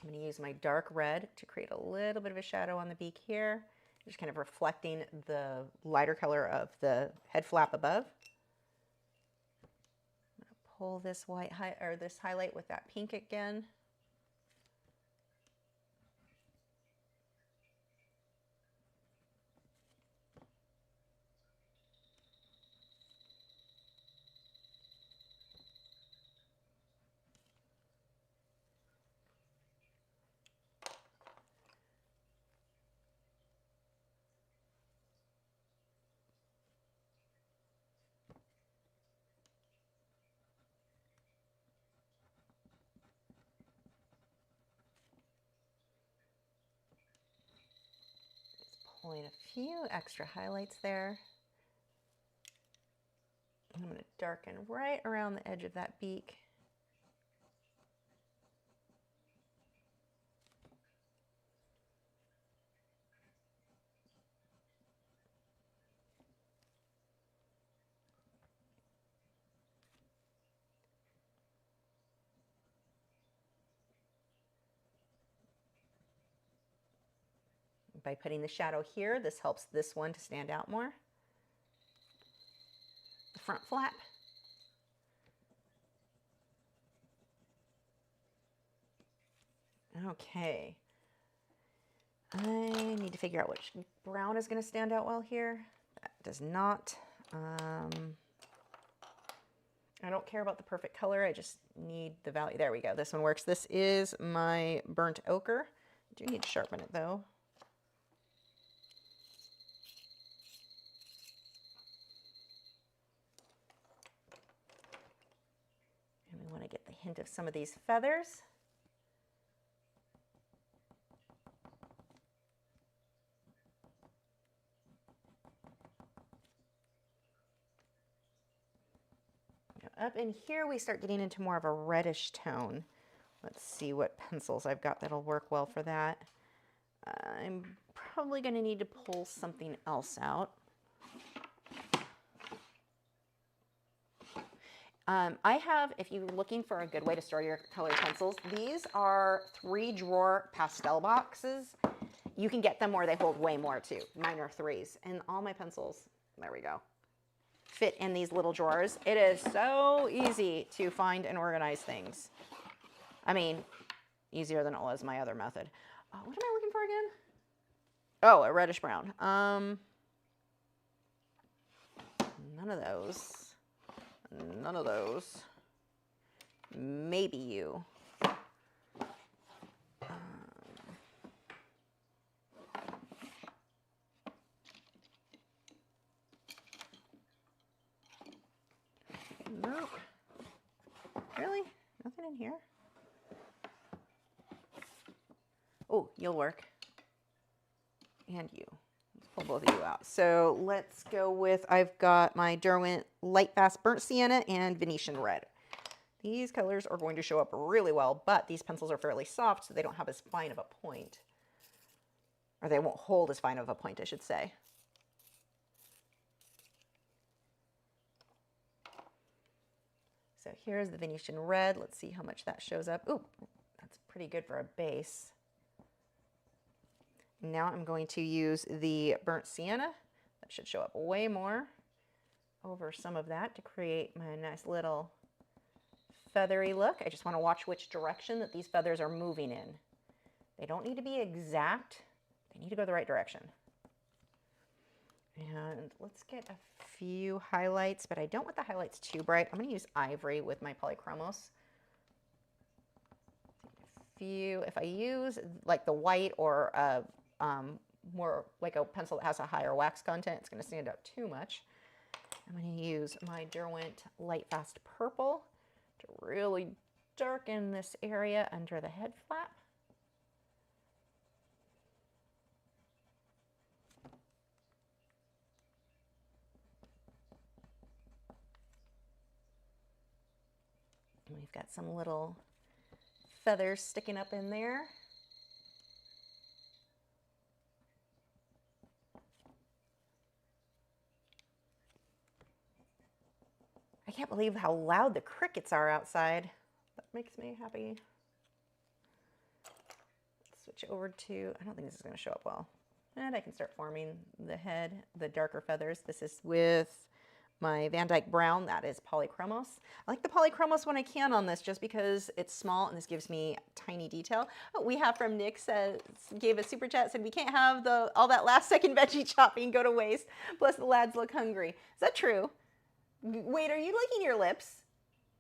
A: I'm going to use my dark red to create a little bit of a shadow on the beak here, just kind of reflecting the lighter color of the head flap above. I'm going to pull this this highlight with that pink again. pulling a few extra highlights there. I'm going to darken right around the edge of that beak. By putting the shadow here, this helps this one to stand out more. The front flap. Okay. I need to figure out which brown is going to stand out well here. That does not. I don't care about the perfect color. I just need the value. There we go. This one works. This is my burnt ochre. I do need to sharpen it though. And we want to get the hint of some of these feathers. Up in here, we start getting into more of a reddish tone. Let's see what pencils I've got that'll work well for that. I'm probably going to need to pull something else out. I have, if you're looking for a good way to store your colored pencils, these are 3-drawer pastel boxes. You can get them where they hold way more too. Mine are 3s. And all my pencils, there we go, fit in these little drawers. It is so easy to find and organize things. I mean, easier than it was my other method. What am I looking for again? Oh, a reddish brown. None of those. None of those. Maybe you. Nope. Really? Nothing in here? Oh, you'll work. And you. Let's pull both of you out. So let's go with, I've got my Derwent Light Fast Burnt Sienna and Venetian Red. These colors are going to show up really well, but these pencils are fairly soft, so they don't have as fine of a point. Or they won't hold as fine of a point, I should say. So here's the Venetian Red. Let's see how much that shows up. Ooh, that's pretty good for a base. Now I'm going to use the Burnt Sienna. That should show up way more over some of that to create my nice little feathery look. I just want to watch which direction that these feathers are moving in. They don't need to be exact. They need to go the right direction. And let's get a few highlights, but I don't want the highlights too bright. I'm going to use ivory with my polychromos. If I use like the white or more like a pencil that has a higher wax content, it's going to stand out too much. I'm going to use my Derwent Light Fast Purple to really darken this area under the head flap. We've got some little feathers sticking up in there. I can't believe how loud the crickets are outside. That makes me happy. Switch over to, I don't think this is going to show up well. And I can start forming the head, the darker feathers. This is with my Van Dyke Brown, that is polychromos. I like the polychromos when I can on this just because it's small and this gives me tiny detail. Oh, we have from Nick says, gave a super chat, said we can't have all that last second veggie chopping go to waste. Plus the lads look hungry. Is that true? Wait, are you licking your lips?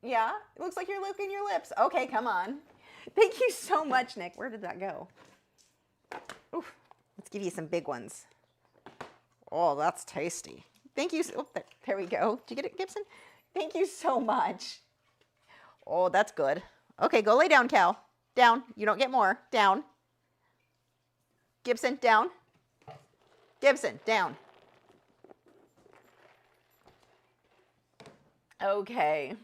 A: Yeah, it looks like you're licking your lips. Okay, come on. Thank you so much, Nick. Where did that go? Oof, let's give you some big ones. Oh, that's tasty. Thank you. Oh, there we go. Did you get it, Gibson? Thank you so much. Oh, that's good. Okay, go lay down, Cal. Down. You don't get more. Down. Gibson, down. Gibson, down. Okay.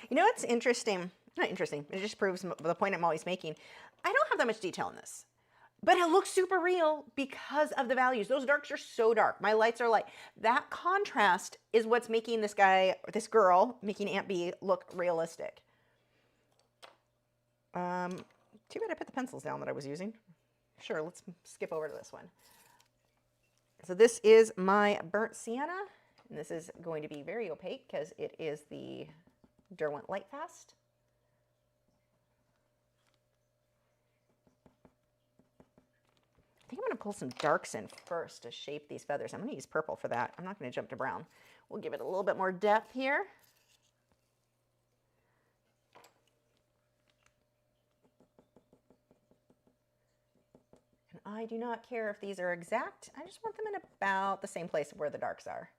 A: You know what's interesting? Not interesting. It just proves the point I'm always making. I don't have that much detail in this, but it looks super real because of the values. Those darks are so dark. My lights are light. That contrast is what's making this guy, or this girl, making Aunt B look realistic. Too bad I put the pencils down that I was using. Sure, let's skip over to this one. So this is my burnt sienna, and this is going to be very opaque because it is the Derwent Lightfast. I think I'm going to pull some darks in first to shape these feathers. I'm going to use purple for that. I'm not going to jump to brown. We'll give it a little bit more depth here. And I do not care if these are exact. I just want them in about the same place where the darks are.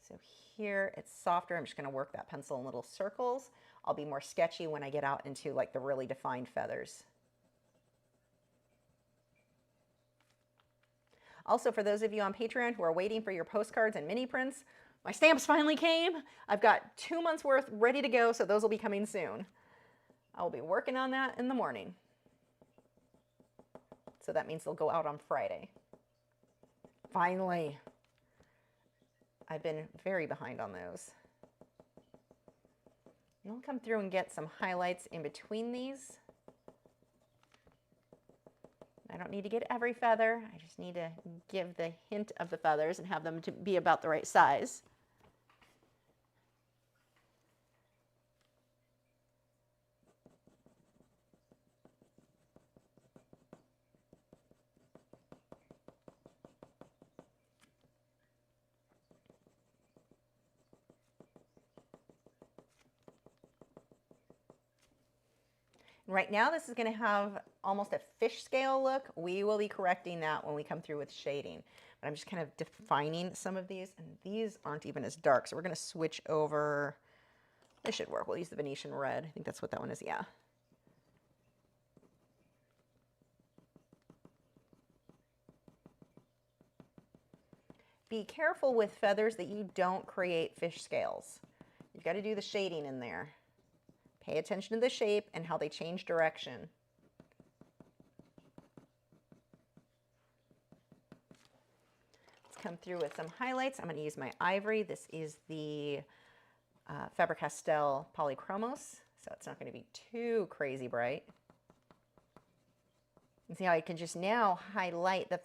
A: So here it's softer. I'm just going to work that pencil in little circles. I'll be more sketchy when I get out into like the really defined feathers. Also, for those of you on Patreon who are waiting for your postcards and mini prints, my stamps finally came. I've got 2 months worth ready to go, so those will be coming soon. I will be working on that in the morning. So that means they'll go out on Friday. Finally. I've been very behind on those. And I'll come through and get some highlights in between these. I don't need to get every feather. I just need to give the hint of the feathers and have them to be about the right size. Right now, this is going to have almost a fish scale look. We will be correcting that when we come through with shading. But I'm just kind of defining some of these, and these aren't even as dark. So we're going to switch over. This should work. We'll use the Venetian red. I think that's what that one is. Yeah. Be careful with feathers that you don't create fish scales. You've got to do the shading in there. Pay attention to the shape and how they change direction. Let's come through with some highlights. I'm going to use my ivory. This is the Faber-Castell Polychromos, so it's not going to be too crazy bright. You see how I can just now highlight the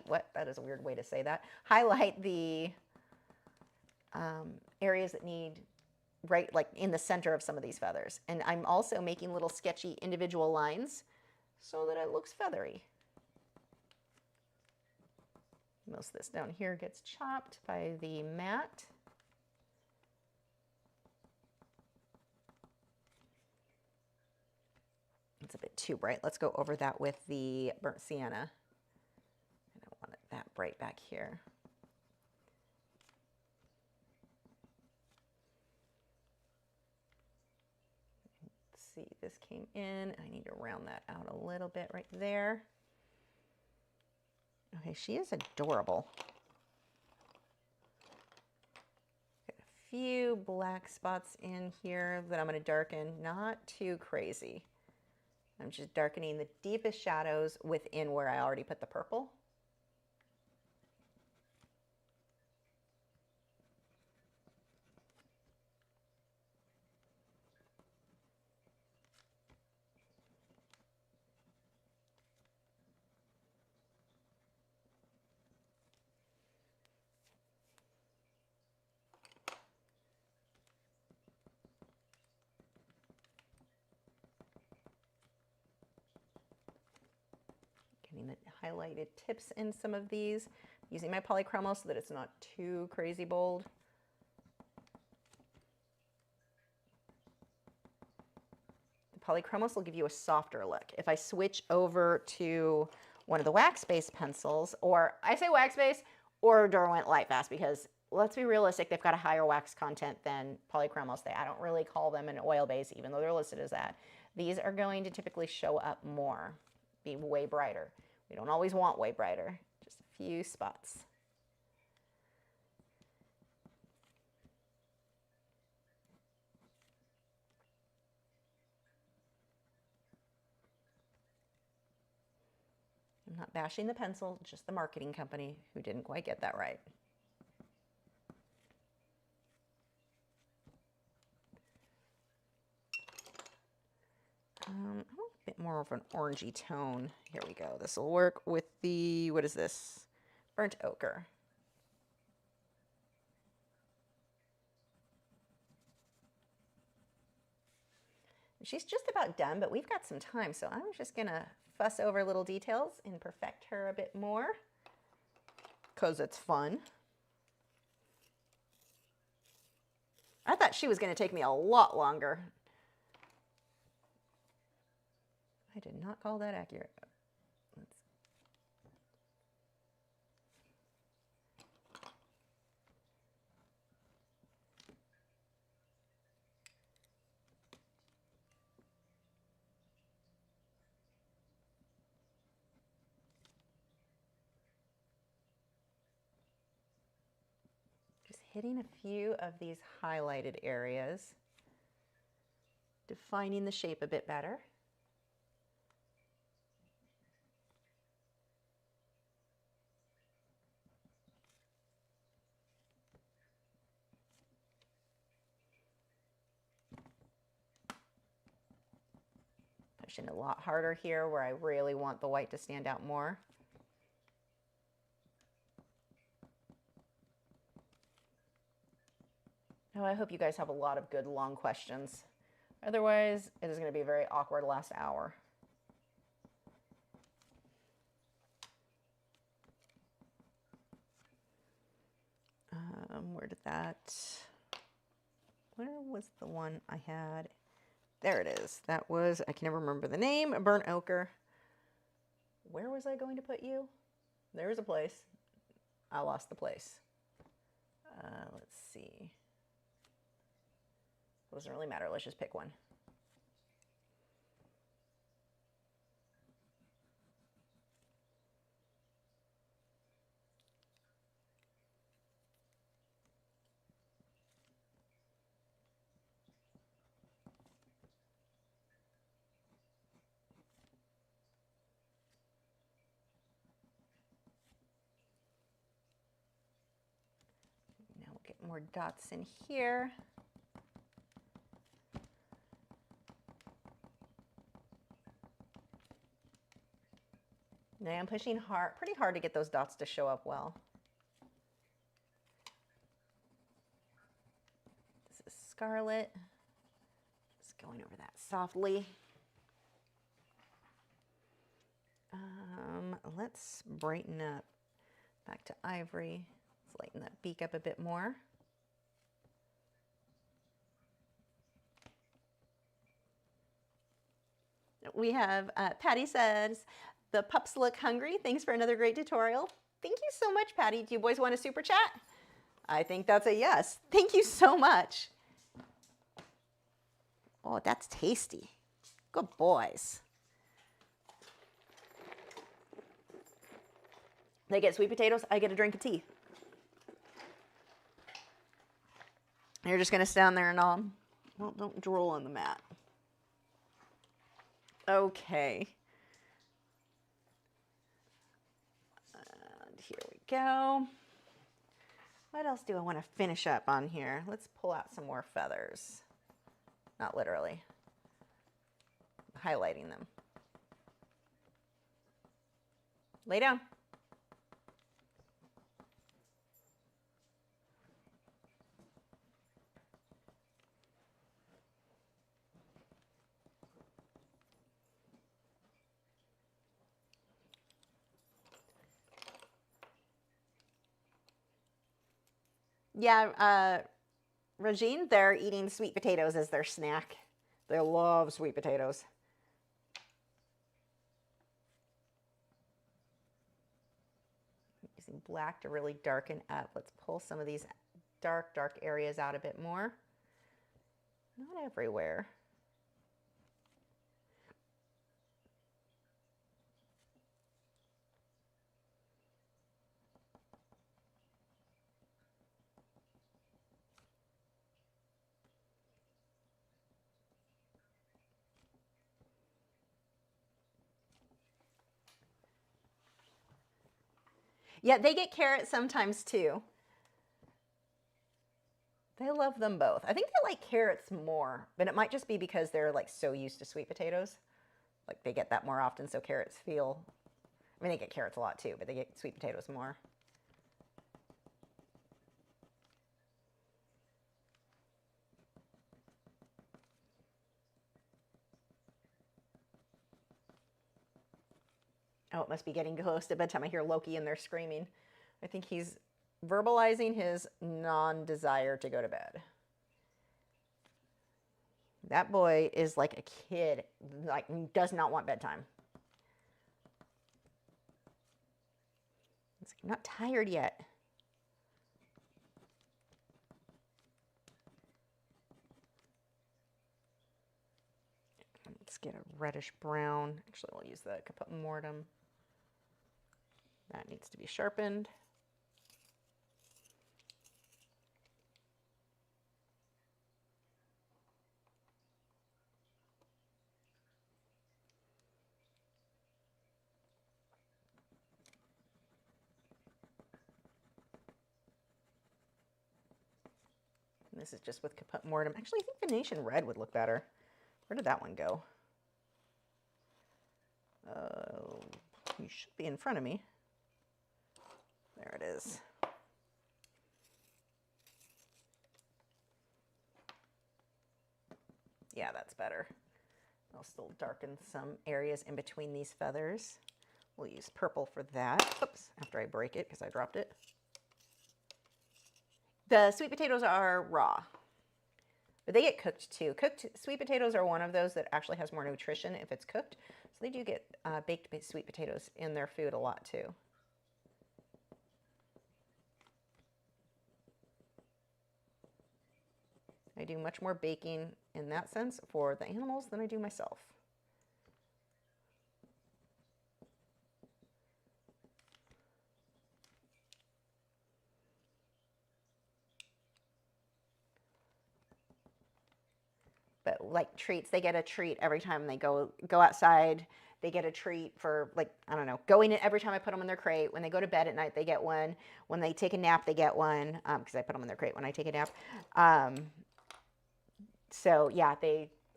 A: what? That is a weird way to say that. Highlight the areas that need right like in the center of some of these feathers. And I'm also making little sketchy individual lines so that it looks feathery. Most of this down here gets chopped by the mat. It's a bit too bright. Let's go over that with the burnt sienna. I don't want it that bright back here. Let's see, this came in. I need to round that out a little bit right there. Okay, she is adorable. Got a few black spots in here that I'm going to darken. Not too crazy. I'm just darkening the deepest shadows within where I already put the purple. Getting the highlighted tips in some of these, using my polychromo so that it's not too crazy bold. The polychromos will give you a softer look. If I switch over to one of the wax-based pencils, or I say wax-based or Derwent Lightfast, because let's be realistic, they've got a higher wax content than polychromos. I don't really call them an oil base, even though they're listed as that. These are going to typically show up more, be way brighter. We don't always want way brighter, just a few spots. I'm not bashing the pencil, just the marketing company who didn't quite get that right. I want a bit more of an orangey tone. Here we go. This will work with the, what is this? Burnt ochre. She's just about done, but we've got some time, so I'm just gonna fuss over little details and perfect her a bit more because it's fun. I thought she was gonna take me a lot longer. I did not call that accurate. Hitting a few of these highlighted areas, defining the shape a bit better. Pushing a lot harder here where I really want the white to stand out more. Oh, I hope you guys have a lot of good long questions. Otherwise, it is going to be a very awkward last hour. Where was the one I had? There it is. That was, I can never remember the name, burnt ochre. Where was I going to put you? There's a place. I lost the place. Let's see. It doesn't really matter. Let's just pick one. Now we'll get more dots in here. Now I'm pushing hard, pretty hard to get those dots to show up well. This is scarlet. Just going over that softly. Let's brighten up. Back to ivory. Let's lighten that beak up a bit more. We have, Patty says, the pups look hungry. Thanks for another great tutorial. Thank you so much, Patty. Do you boys want a super chat? I think that's a yes. Thank you so much. Oh, that's tasty. Good boys. They get sweet potatoes, I get a drink of tea. You're just gonna stand there and well, don't drool on the mat. Okay. And here we go. What else do I want to finish up on here? Let's pull out some more feathers. Not literally. Highlighting them. Lay down. Yeah, Regine, they're eating sweet potatoes as their snack. They love sweet potatoes. Using black to really darken up. Let's pull some of these dark areas out a bit more. Not everywhere. Yeah, they get carrots sometimes too. They love them both. I think they like carrots more, but it might just be because they're like so used to sweet potatoes. Like they get that more often, so carrots feel, I mean, they get carrots a lot too, but they get sweet potatoes more. Oh, it must be getting close to bedtime. I hear Loki in there screaming. I think he's verbalizing his non-desire to go to bed. That boy is like a kid, like does not want bedtime. He's like, I'm not tired yet. Let's get a reddish brown. Actually, we'll use the caput mortem. That needs to be sharpened. And this is just with caput mortem. Actually, I think Venetian red would look better. Where did that one go? You should be in front of me. There it is. Yeah, that's better. I'll still darken some areas in between these feathers. We'll use purple for that. Oops, after I break it because I dropped it. The sweet potatoes are raw, but they get cooked too. Cooked sweet potatoes are one of those that actually has more nutrition if it's cooked. So they do get baked sweet potatoes in their food a lot too. I do much more baking in that sense for the animals than I do myself. But like treats, they get a treat every time they go outside. They get a treat for, like, I don't know, going in every time I put them in their crate. When they go to bed at night, they get one. When they take a nap, they get one, because I put them in their crate when I take a nap. So yeah,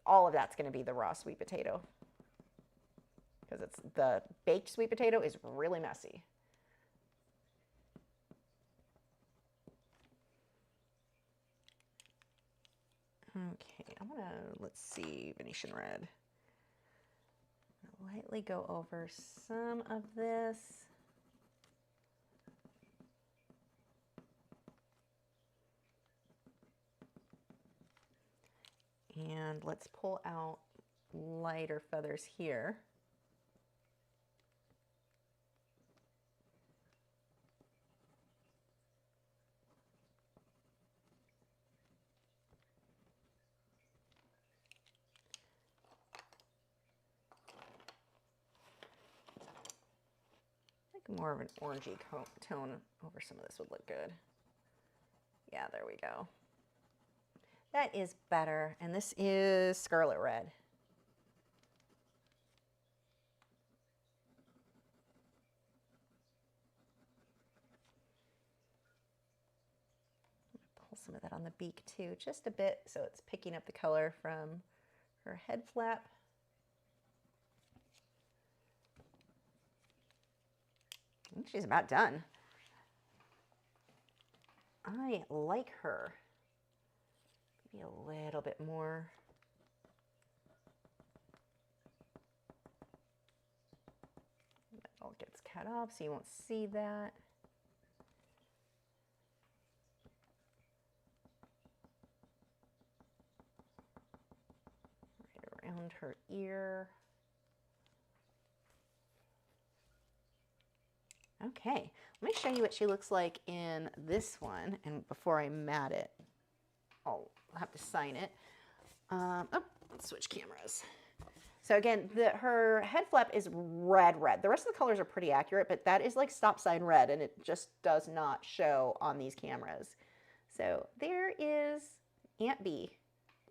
A: all of that's going to be the raw sweet potato, because it's the baked sweet potato is really messy. Okay, I'm gonna, let's see, Venetian red. Lightly go over some of this. And let's pull out lighter feathers here. I think more of an orangey tone over some of this would look good. Yeah, there we go. That is better. And this is scarlet red. Pull some of that on the beak too, just a bit, so it's picking up the color from her head flap. I think she's about done. I like her. Maybe a little bit more. That all gets cut off so you won't see that. Right around her ear. Okay, let me show you what she looks like in this one, and before I mat it, I'll have to sign it. Oh, let's switch cameras. So again, her head flap is red. The rest of the colors are pretty accurate, but that is like stop sign red, and it just does not show on these cameras. So there is Aunt Bee.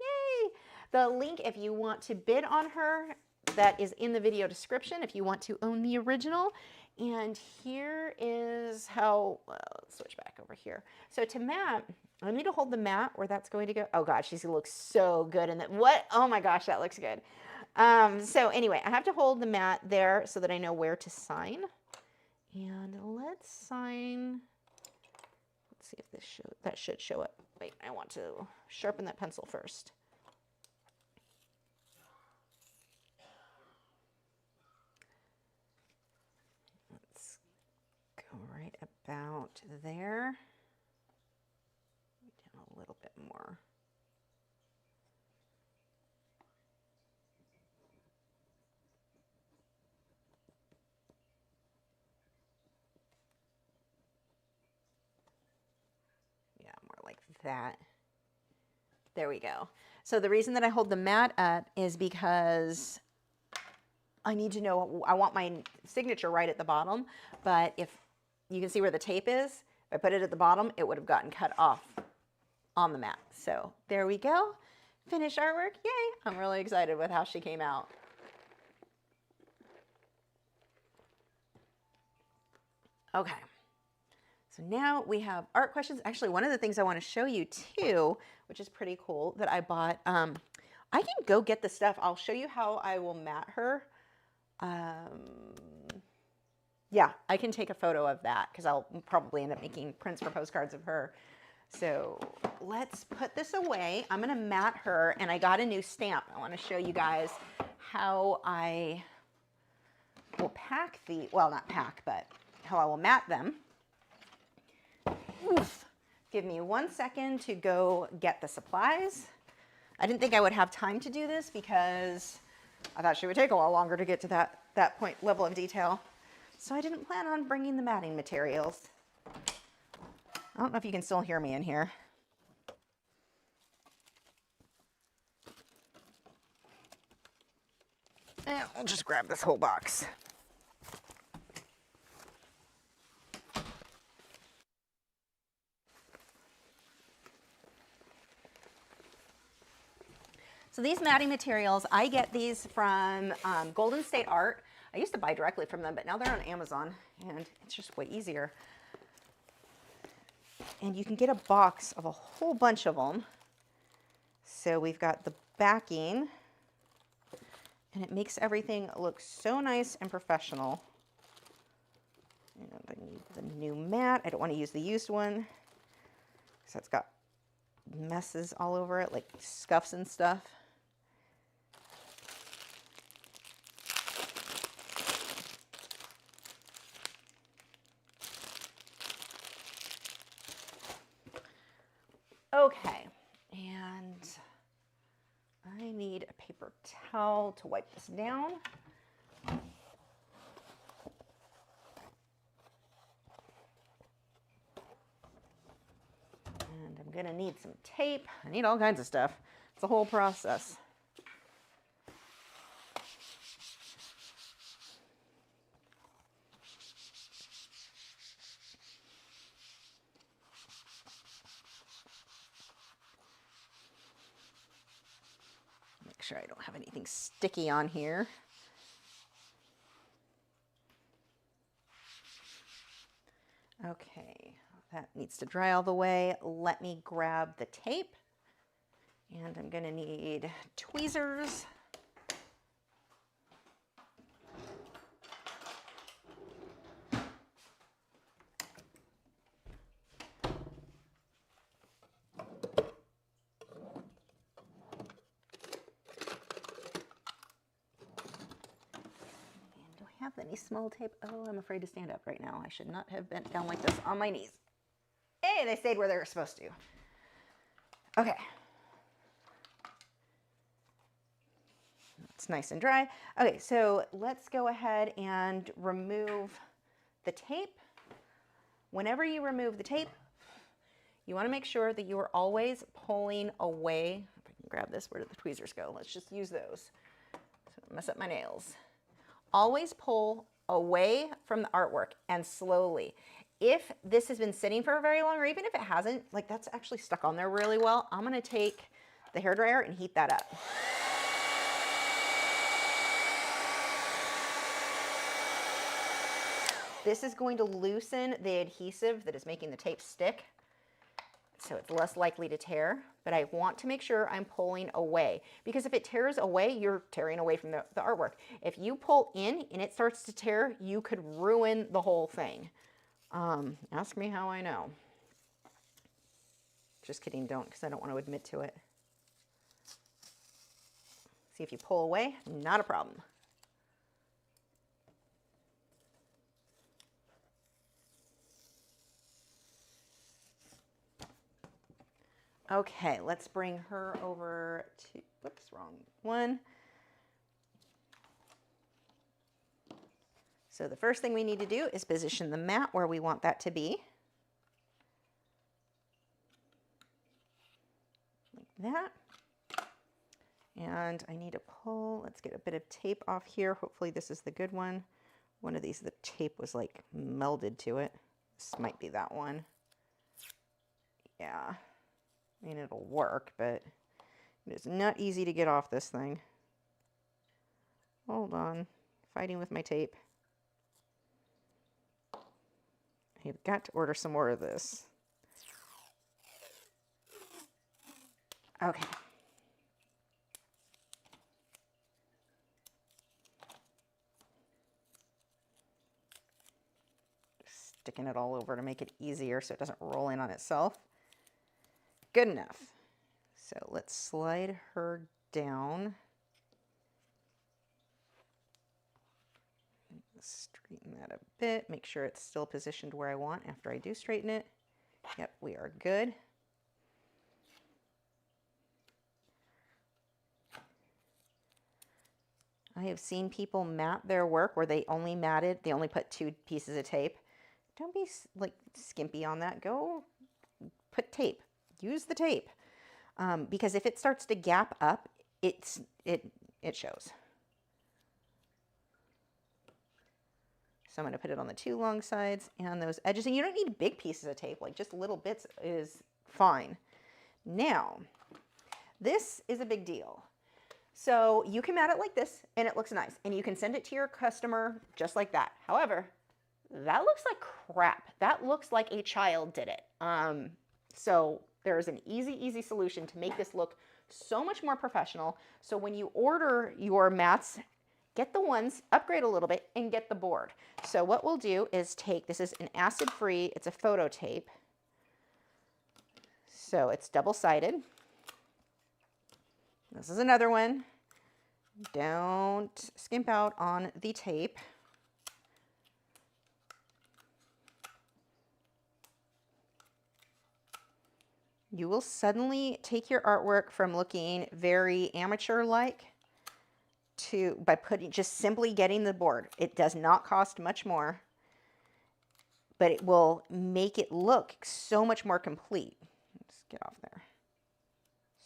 A: Yay! The link, if you want to bid on her, that is in the video description if you want to own the original. And here is how, well, let's switch back over here. So to mat, I need to hold the mat where that's going to go. Oh gosh, she's gonna look so good in that. What? Oh my gosh, that looks good. So anyway, I have to hold the mat there so that I know where to sign. And let's sign, let's see if this that should show up. Wait, I want to sharpen that pencil first. Let's go right about there. Down a little bit more. Yeah, more like that. There we go. So the reason that I hold the mat up is because I need to know, I want my signature right at the bottom, but if you can see where the tape is, if I put it at the bottom, it would have gotten cut off on the mat. So there we go. Finished artwork, yay. I'm really excited with how she came out. Okay. So now we have art questions. Actually, one of the things I want to show you too, which is pretty cool, that I bought, I can go get the stuff. I'll show you how I will mat her. Yeah, I can take a photo of that because I'll probably end up making prints for postcards of her. So let's put this away. I'm gonna mat her, and I got a new stamp. I want to show you guys how I will pack the, well, not pack, but how I will mat them. Oof. Give me 1 second to go get the supplies. I didn't think I would have time to do this because I thought she would take a lot longer to get to that point level of detail. So I didn't plan on bringing the matting materials. I don't know if you can still hear me in here. And I'll just grab this whole box. So these matting materials, I get these from Golden State Art. I used to buy directly from them, but now they're on Amazon, and it's just way easier. And you can get a box of a whole bunch of them. So we've got the backing, and it makes everything look so nice and professional. And I need the new mat. I don't want to use the used one, so it's got messes all over it, like scuffs and stuff. Okay, and I need a paper towel to wipe this down. And I'm gonna need some tape. I need all kinds of stuff. It's a whole process. Make sure I don't have anything sticky on here. Okay, that needs to dry all the way. Let me grab the tape, and I'm gonna need tweezers. Have any small tape? Oh, I'm afraid to stand up right now. I should not have bent down like this on my knees. Hey, they stayed where they were supposed to. Okay. It's nice and dry. Okay, so let's go ahead and remove the tape. Whenever you remove the tape, you want to make sure that you are always pulling away. If I can grab this, where did the tweezers go? Let's just use those. So don't mess up my nails. Always pull away from the artwork and slowly. If this has been sitting for a very long, or even if it hasn't, like that's actually stuck on there really well, I'm gonna take the hairdryer and heat that up. This is going to loosen the adhesive that is making the tape stick, so it's less likely to tear, but I want to make sure I'm pulling away, because if it tears away, you're tearing away from the artwork. If you pull in and it starts to tear, you could ruin the whole thing. Ask me how I know. Just kidding, don't, because I don't want to admit to it. See, if you pull away, not a problem. Okay, let's bring her over to, whoops, wrong one. So the first thing we need to do is position the mat where we want that to be. Like that. And I need to pull, let's get a bit of tape off here. Hopefully this is the good one. One of these, the tape was like melded to it. This might be that one. Yeah. I mean, it'll work, but it is not easy to get off this thing. Hold on. Fighting with my tape. I've got to order some more of this. Okay. Just sticking it all over to make it easier so it doesn't roll in on itself. Good enough. So let's slide her down. Straighten that a bit, make sure it's still positioned where I want after I do straighten it. Yep, we are good. I have seen people mat their work where they only put 2 pieces of tape. Don't be like skimpy on that. Go put tape. Use the tape, because if it starts to gap up, it shows. So I'm going to put it on the 2 long sides and those edges. And you don't need big pieces of tape, like just little bits is fine. Now, this is a big deal. So you can mat it like this and it looks nice. And you can send it to your customer just like that. However, that looks like crap. That looks like a child did it. So there's an easy solution to make this look so much more professional. So when you order your mats, get the ones, upgrade a little bit, and get the board. So what we'll do is take, this is an acid-free, it's a photo tape. So it's double-sided. This is another one. Don't skimp out on the tape. You will suddenly take your artwork from looking very amateur-like by just simply getting the board. It does not cost much more, but it will make it look so much more complete. Let's get off there.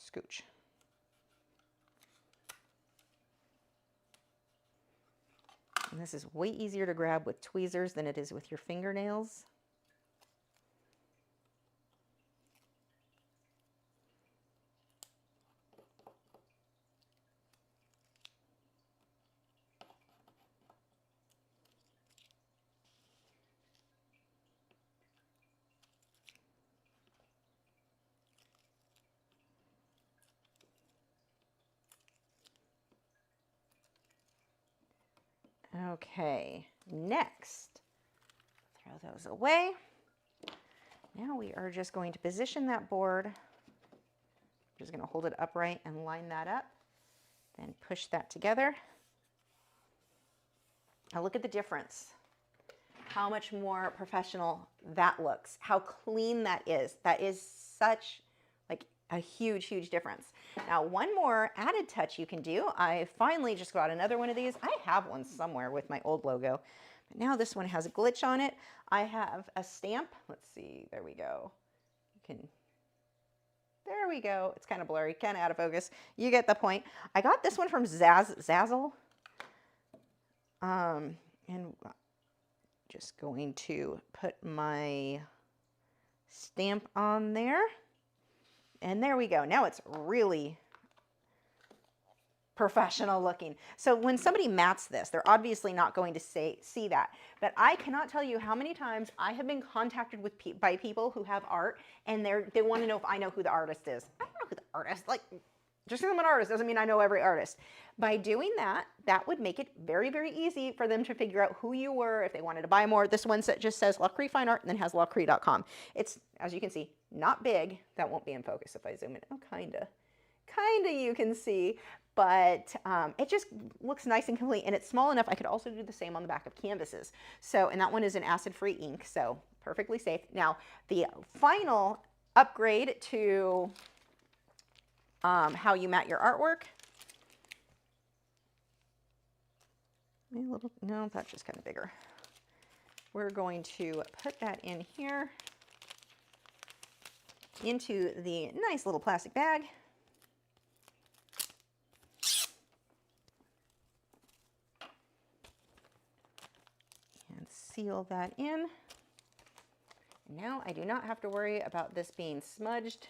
A: Scooch. And this is way easier to grab with tweezers than it is with your fingernails. Okay, next, throw those away. Now we are just going to position that board. I'm just going to hold it upright and line that up, then push that together. Now look at the difference. How much more professional that looks, how clean that is. That is such like a huge difference. Now, one more added touch you can do. I finally just got another one of these. I have one somewhere with my old logo, but now this one has a glitch on it. I have a stamp. Let's see, there we go. There we go. It's kind of blurry, kind of out of focus. You get the point. I got this one from Zazzle. And just going to put my stamp on there. And there we go. Now it's really professional looking. So when somebody mats this, they're obviously not going to see that. But I cannot tell you how many times I have been contacted with by people who have art, and they want to know if I know who the artist is. I don't know who the artist, like, just because I'm an artist doesn't mean I know every artist. By doing that, that would make it very, very easy for them to figure out who you were if they wanted to buy more. This one just says Lachri Fine Art and then has lachri.com. It's, as you can see, not big. That won't be in focus if I zoom in. Oh, kinda you can see, but it just looks nice and complete, and it's small enough. I could also do the same on the back of canvases. So, and that one is an acid-free ink, so perfectly safe. Now, the final upgrade to how you mat your artwork. No, that's just kind of bigger. We're going to put that in here into the nice little plastic bag. And seal that in. Now I do not have to worry about this being smudged.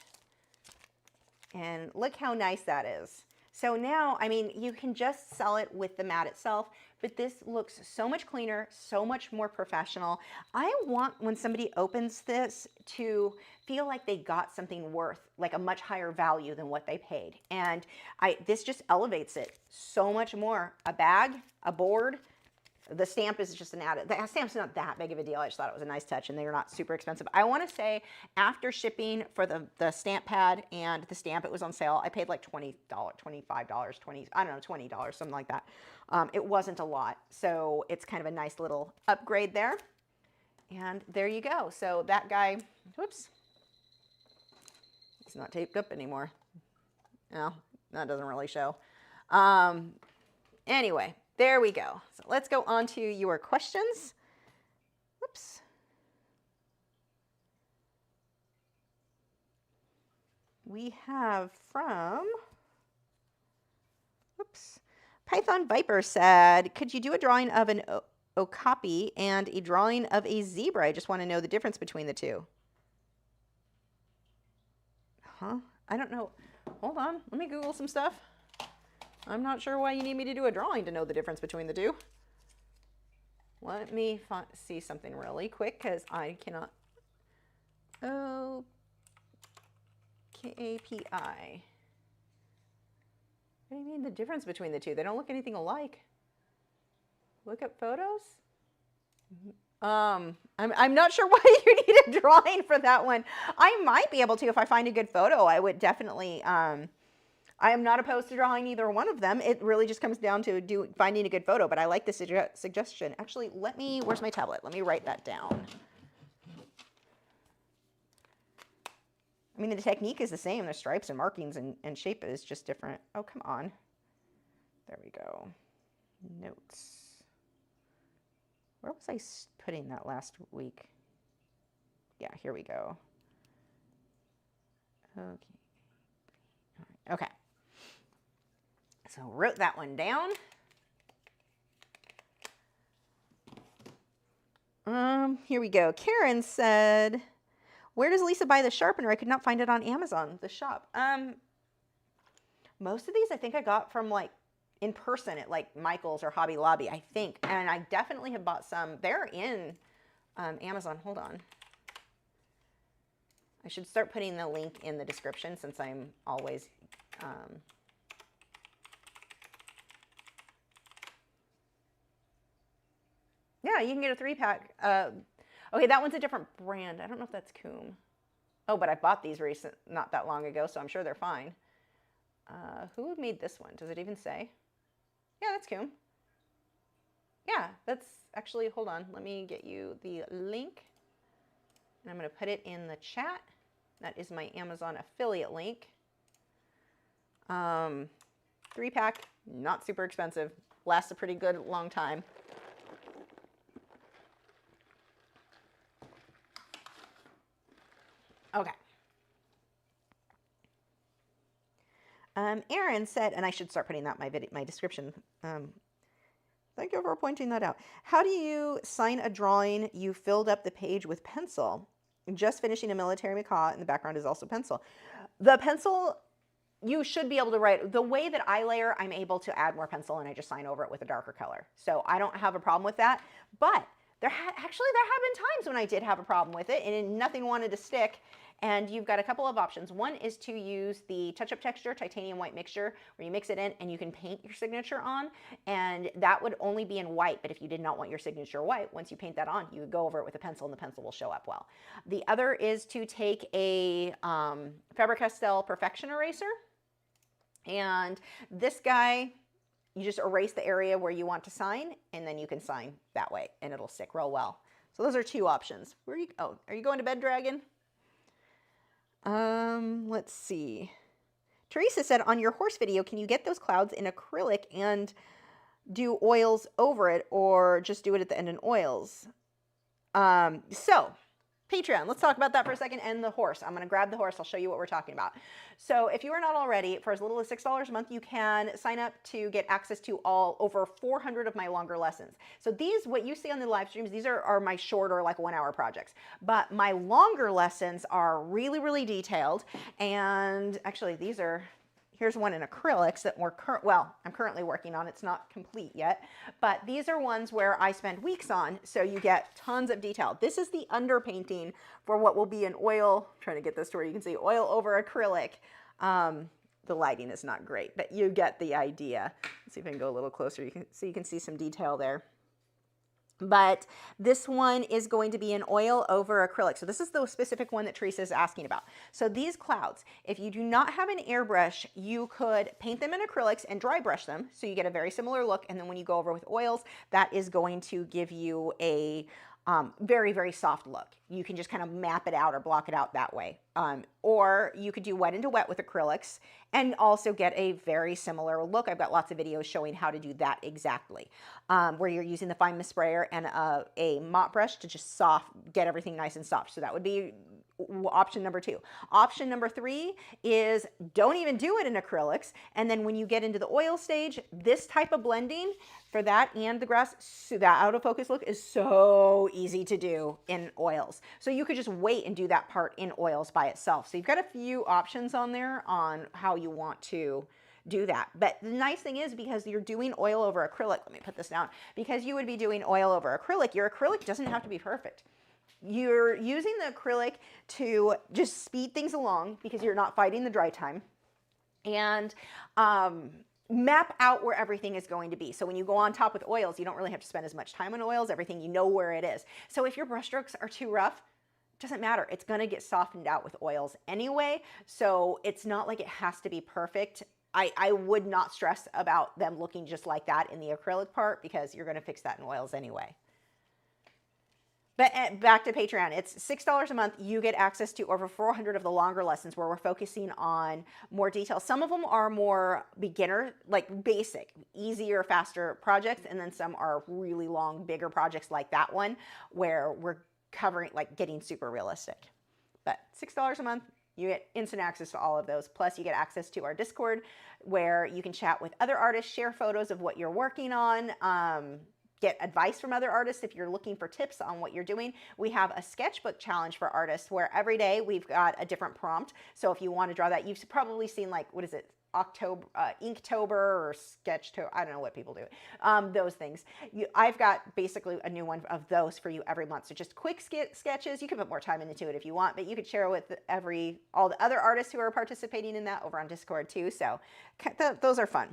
A: And look how nice that is. So now, I mean, you can just sell it with the mat itself, but this looks so much cleaner, so much more professional. I want, when somebody opens this, to feel like they got something worth, like a much higher value than what they paid. And this just elevates it so much more. A bag, a board. The stamp is just an added. The stamp's not that big of a deal. I just thought it was a nice touch, and they're not super expensive. I want to say after shipping for the stamp pad and the stamp, it was on sale. I paid like $20, $25, I don't know, $20, something like that. It wasn't a lot. So it's kind of a nice little upgrade there. And there you go. So that guy, whoops, it's not taped up anymore. No, that doesn't really show. Anyway. There we go. So let's go on to your questions. Whoops. We have from, whoops, Python Viper said, could you do a drawing of an okapi and a drawing of a zebra? I just want to know the difference between the two. Huh? I don't know. Hold on. Let me Google some stuff. I'm not sure why you need me to do a drawing to know the difference between the two. Let me see something really quick, because I cannot. OKPI. What do you mean the difference between the two? They don't look anything alike. Look up photos. I'm not sure why you need a drawing for that one. I might be able to if I find a good photo. I would definitely. I am not opposed to drawing either one of them. It really just comes down to finding a good photo, but I like the suggestion. Actually, where's my tablet? Let me write that down. I mean, the technique is the same. The stripes and markings and shape is just different. Oh, come on. There we go. Notes. Where was I putting that last week? Yeah, here we go. Okay. Okay. So wrote that one down. Here we go. Karen said, where does Lisa buy the sharpener? I could not find it on Amazon, the shop. Most of these I think I got from like in person at like Michael's or Hobby Lobby, I think. And I definitely have bought some. They're in Amazon. Hold on. I should start putting the link in the description since I'm always yeah, you can get a 3-pack. Okay, that one's a different brand. I don't know if that's Coom. Oh, but I bought these not that long ago, so I'm sure they're fine. Who made this one? Does it even say? Yeah, that's Coom. Yeah, that's actually, hold on. Let me get you the link. And I'm going to put it in the chat. That is my Amazon affiliate link. 3-pack, not super expensive. Lasts a pretty good long time. Okay. Aaron said, and I should start putting that in my description. Thank you for pointing that out. How do you sign a drawing you filled up the page with pencil? Just finishing a military macaw, and the background is also pencil. The pencil you should be able to write. The way that I layer, I'm able to add more pencil and I just sign over it with a darker color. So I don't have a problem with that. But there have been times when I did have a problem with it and nothing wanted to stick. And you've got a couple of options. One is to use the touch-up texture titanium white mixture where you mix it in and you can paint your signature on, and that would only be in white. But if you did not want your signature white, once you paint that on, you would go over it with a pencil and the pencil will show up well. The other is to take a Faber-Castell Perfection Eraser, and this guy, you just erase the area where you want to sign and then you can sign that way and it'll stick real well. So those are two options. Where are you? Oh, are you going to bed, Dragon? Let's see. Teresa said, on your horse video, can you get those clouds in acrylic and do oils over it, or just do it at the end in oils? So Patreon, let's talk about that for a second, and the horse. I'm going to grab the horse. I'll show you what we're talking about. So if you are not already, for as little as $6 a month, you can sign up to get access to over 400 of my longer lessons. So these, what you see on the live streams, these are my shorter, like 1 hour projects. But my longer lessons are really, really detailed. And actually, these are... Here's one in acrylics that I'm currently working on. It's not complete yet, but these are ones where I spend weeks on, so you get tons of detail. This is the underpainting for what will be an oil. I'm trying to get this to where you can see oil over acrylic. The lighting is not great, but you get the idea. Let's see if I can go a little closer. You can see some detail there. But this one is going to be an oil over acrylic. So this is the specific one that Teresa is asking about. So these clouds, if you do not have an airbrush, you could paint them in acrylics and dry brush them. So you get a very similar look. And then when you go over with oils, that is going to give you a very, very soft look. You can just kind of map it out or block it out that way. Or you could do wet into wet with acrylics and also get a very similar look. I've got lots of videos showing how to do that exactly, where you're using the fine mist sprayer and a mop brush to just get everything nice and soft. So that would be option number 2. Option number 3 is don't even do it in acrylics. And then when you get into the oil stage, this type of blending for that and the grass, so that out of focus look is so easy to do in oils. So you could just wait and do that part in oils by itself. So you've got a few options on there on how you want to do that. But the nice thing is, because you're doing oil over acrylic, let me put this down, because you would be doing oil over acrylic, your acrylic doesn't have to be perfect. You're using the acrylic to just speed things along because you're not fighting the dry time, and map out where everything is going to be. So when you go on top with oils, you don't really have to spend as much time on oils. Everything, you know where it is. So if your brush strokes are too rough, it doesn't matter. It's going to get softened out with oils anyway. So it's not like it has to be perfect. I would not stress about them looking just like that in the acrylic part, because you're going to fix that in oils anyway. But back to Patreon, it's $6 a month. You get access to over 400 of the longer lessons where we're focusing on more detail. Some of them are more beginner, like basic, easier, faster projects. And then some are really long, bigger projects like that one where we're covering, like getting super realistic. But $6 a month, you get instant access to all of those. Plus you get access to our Discord where you can chat with other artists, share photos of what you're working on, get advice from other artists if you're looking for tips on what you're doing. We have a sketchbook challenge for artists where every day we've got a different prompt. So if you want to draw that, you've probably seen, like, what is it? October, Inktober or Sketchtober, I don't know what people do. Those things. I've got basically a new one of those for you every month. So just quick sketches. You can put more time into it if you want, but you could share with all the other artists who are participating in that over on Discord too. So those are fun.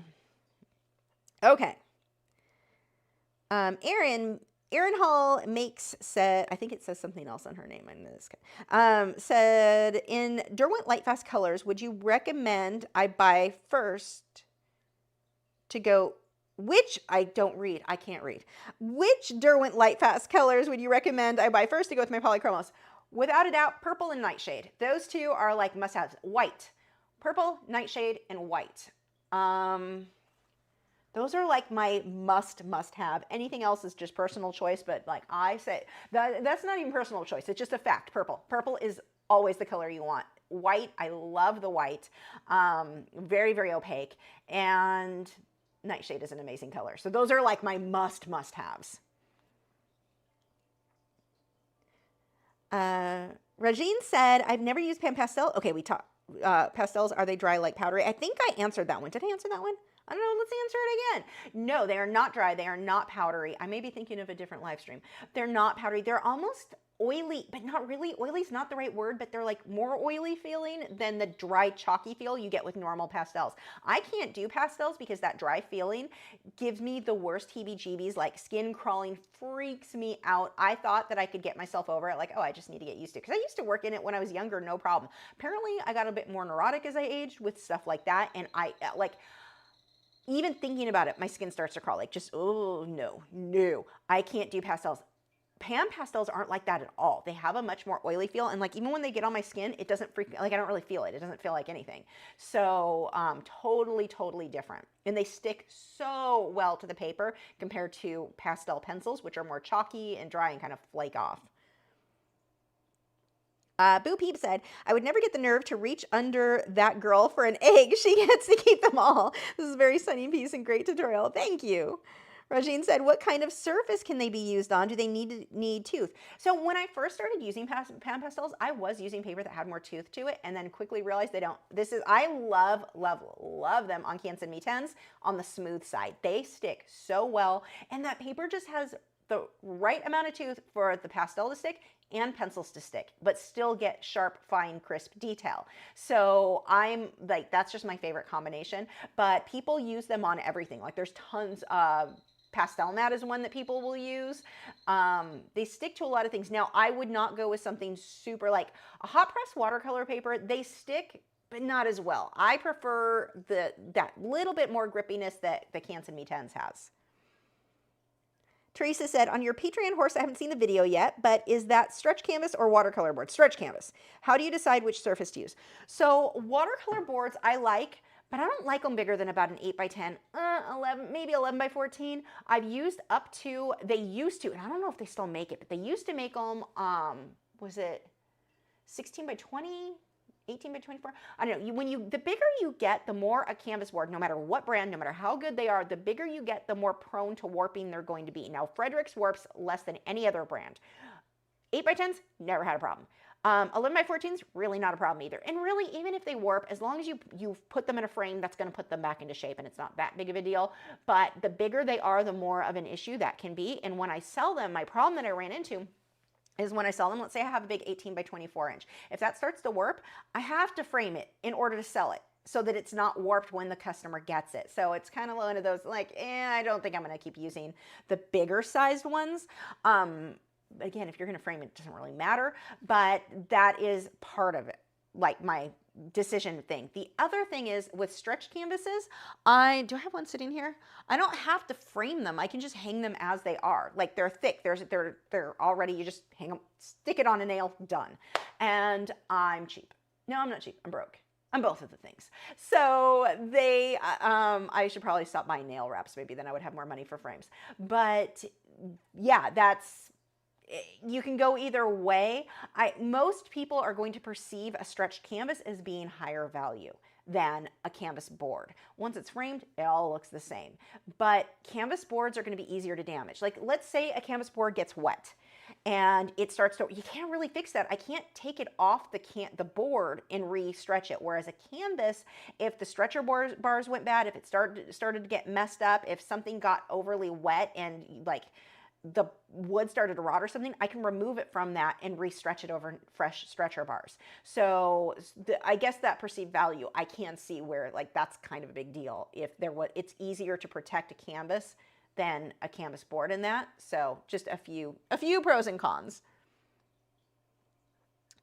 A: Okay. Erin Hall said, I think it says something else on her name. Said, in Derwent Lightfast colors, would you recommend I buy first to go, which I don't read, I can't read. Which Derwent Lightfast colors would you recommend I buy first to go with my polychromos? Without a doubt, purple and nightshade. Those two are like must-haves. White, purple, nightshade, and white. Those are like my must-have. Anything else is just personal choice, but like I say, that's not even personal choice. It's just a fact. Purple. Purple is always the color you want. White, I love the white. Very, very opaque. And nightshade is an amazing color. So those are like my must-haves. Regine said, I've never used Pan Pastel. Okay, we talked. pastels, are they dry like powdery? I think I answered that one. Did I answer that one? I don't know. Let's answer it again. No, they are not dry. They are not powdery. I may be thinking of a different live stream. They're not powdery. They're almost oily, but not really. Oily is not the right word, but they're like more oily feeling than the dry, chalky feel you get with normal pastels. I can't do pastels because that dry feeling gives me the worst heebie-jeebies, like skin crawling freaks me out. I thought that I could get myself over it, like, oh, I just need to get used to it. Because I used to work in it when I was younger, no problem. Apparently, I got a bit more neurotic as I aged with stuff like that, and I, like, even thinking about it, my skin starts to crawl, like just, oh, no, I can't do pastels. Pan pastels aren't like that at all. They have a much more oily feel, and like even when they get on my skin, it doesn't freak me, like I don't really feel it. It doesn't feel like anything. So totally different. And they stick so well to the paper compared to pastel pencils, which are more chalky and dry and kind of flake off. Boo Peep said, I would never get the nerve to reach under that girl for an egg. She gets to keep them all. This is a very sunny piece and great tutorial. Thank you. Rajeen said, what kind of surface can they be used on? Do they need tooth? So when I first started using pan pastels, I was using paper that had more tooth to it, and then quickly realized they don't. I love them on Inktense on the smooth side. They stick so well, and that paper just has the right amount of tooth for the pastel to stick and pencils to stick, but still get sharp, fine, crisp detail. So I'm like, that's just my favorite combination, but people use them on everything. Like there's tons of Pastel mat is one that people will use. They stick to a lot of things. Now, I would not go with something super like a hot press watercolor paper. They stick, but not as well. I prefer that little bit more grippiness that the Inktense has. Teresa said, on your Patreon horse, I haven't seen the video yet, but is that stretch canvas or watercolor board? Stretch canvas. How do you decide which surface to use? So watercolor boards I like, but I don't like them bigger than about an 8 by 10, 11, maybe 11 by 14. I've used up to, they used to, and I don't know if they still make it, but they used to make them, was it 16 by 20? 18 by 24? I don't know. The bigger you get, the more a canvas board, no matter what brand, no matter how good they are, the bigger you get, the more prone to warping they're going to be. Now, Frederick's warps less than any other brand. 8 by 10s, never had a problem. 11 by 14s, really not a problem either. And really, even if they warp, as long as you've put them in a frame, that's going to put them back into shape, and it's not that big of a deal. But the bigger they are, the more of an issue that can be. And when I sell them, my problem that I ran into is when I sell them, let's say I have a big 18 by 24 inch. If that starts to warp, I have to frame it in order to sell it so that it's not warped when the customer gets it. So it's kind of one of those like, I don't think I'm going to keep using the bigger sized ones. Again, if you're going to frame it, it doesn't really matter, but that is part of it, like my decision thing. The other thing is with stretch canvases, do I have one sitting here? I don't have to frame them. I can just hang them as they are. Like they're thick. They're already, you just hang them, stick it on a nail, done. And I'm cheap. No, I'm not cheap. I'm broke. I'm both of the things. So I should probably stop buying nail wraps. Maybe then I would have more money for frames. But yeah, you can go either way. Most people are going to perceive a stretched canvas as being higher value than a canvas board. Once it's framed, it all looks the same. But canvas boards are going to be easier to damage. Like let's say a canvas board gets wet and it starts to, you can't really fix that. I can't take it off the board and re-stretch it. Whereas a canvas, if the stretcher bars went bad, if it started to get messed up, if something got overly wet and like the wood started to rot or something, I can remove it from that and re-stretch it over fresh stretcher bars. So I guess that perceived value, I can see where like that's kind of a big deal. If it's easier to protect a canvas than a canvas board in that. So just a few pros and cons.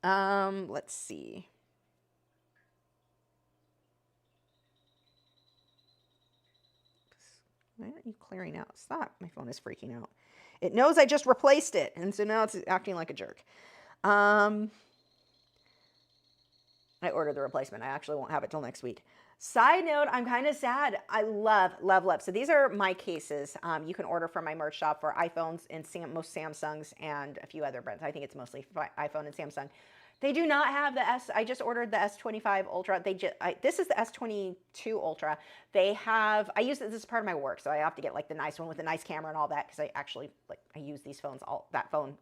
A: Let's see. Why aren't you clearing out? Stop. My phone is freaking out. It knows I just replaced it, and so now it's acting like a jerk. I ordered the replacement. I actually won't have it till next week. Side note, I'm kind of sad. I love. So these are my cases. You can order from my merch shop for iPhones and most Samsungs and a few other brands. I think it's mostly iPhone and Samsung. They do not have the S. I just ordered the S25 Ultra. This is the S22 Ultra. They have, I use this as part of my work, so I have to get like the nice one with the nice camera and all that because I actually I use these phones, that phone,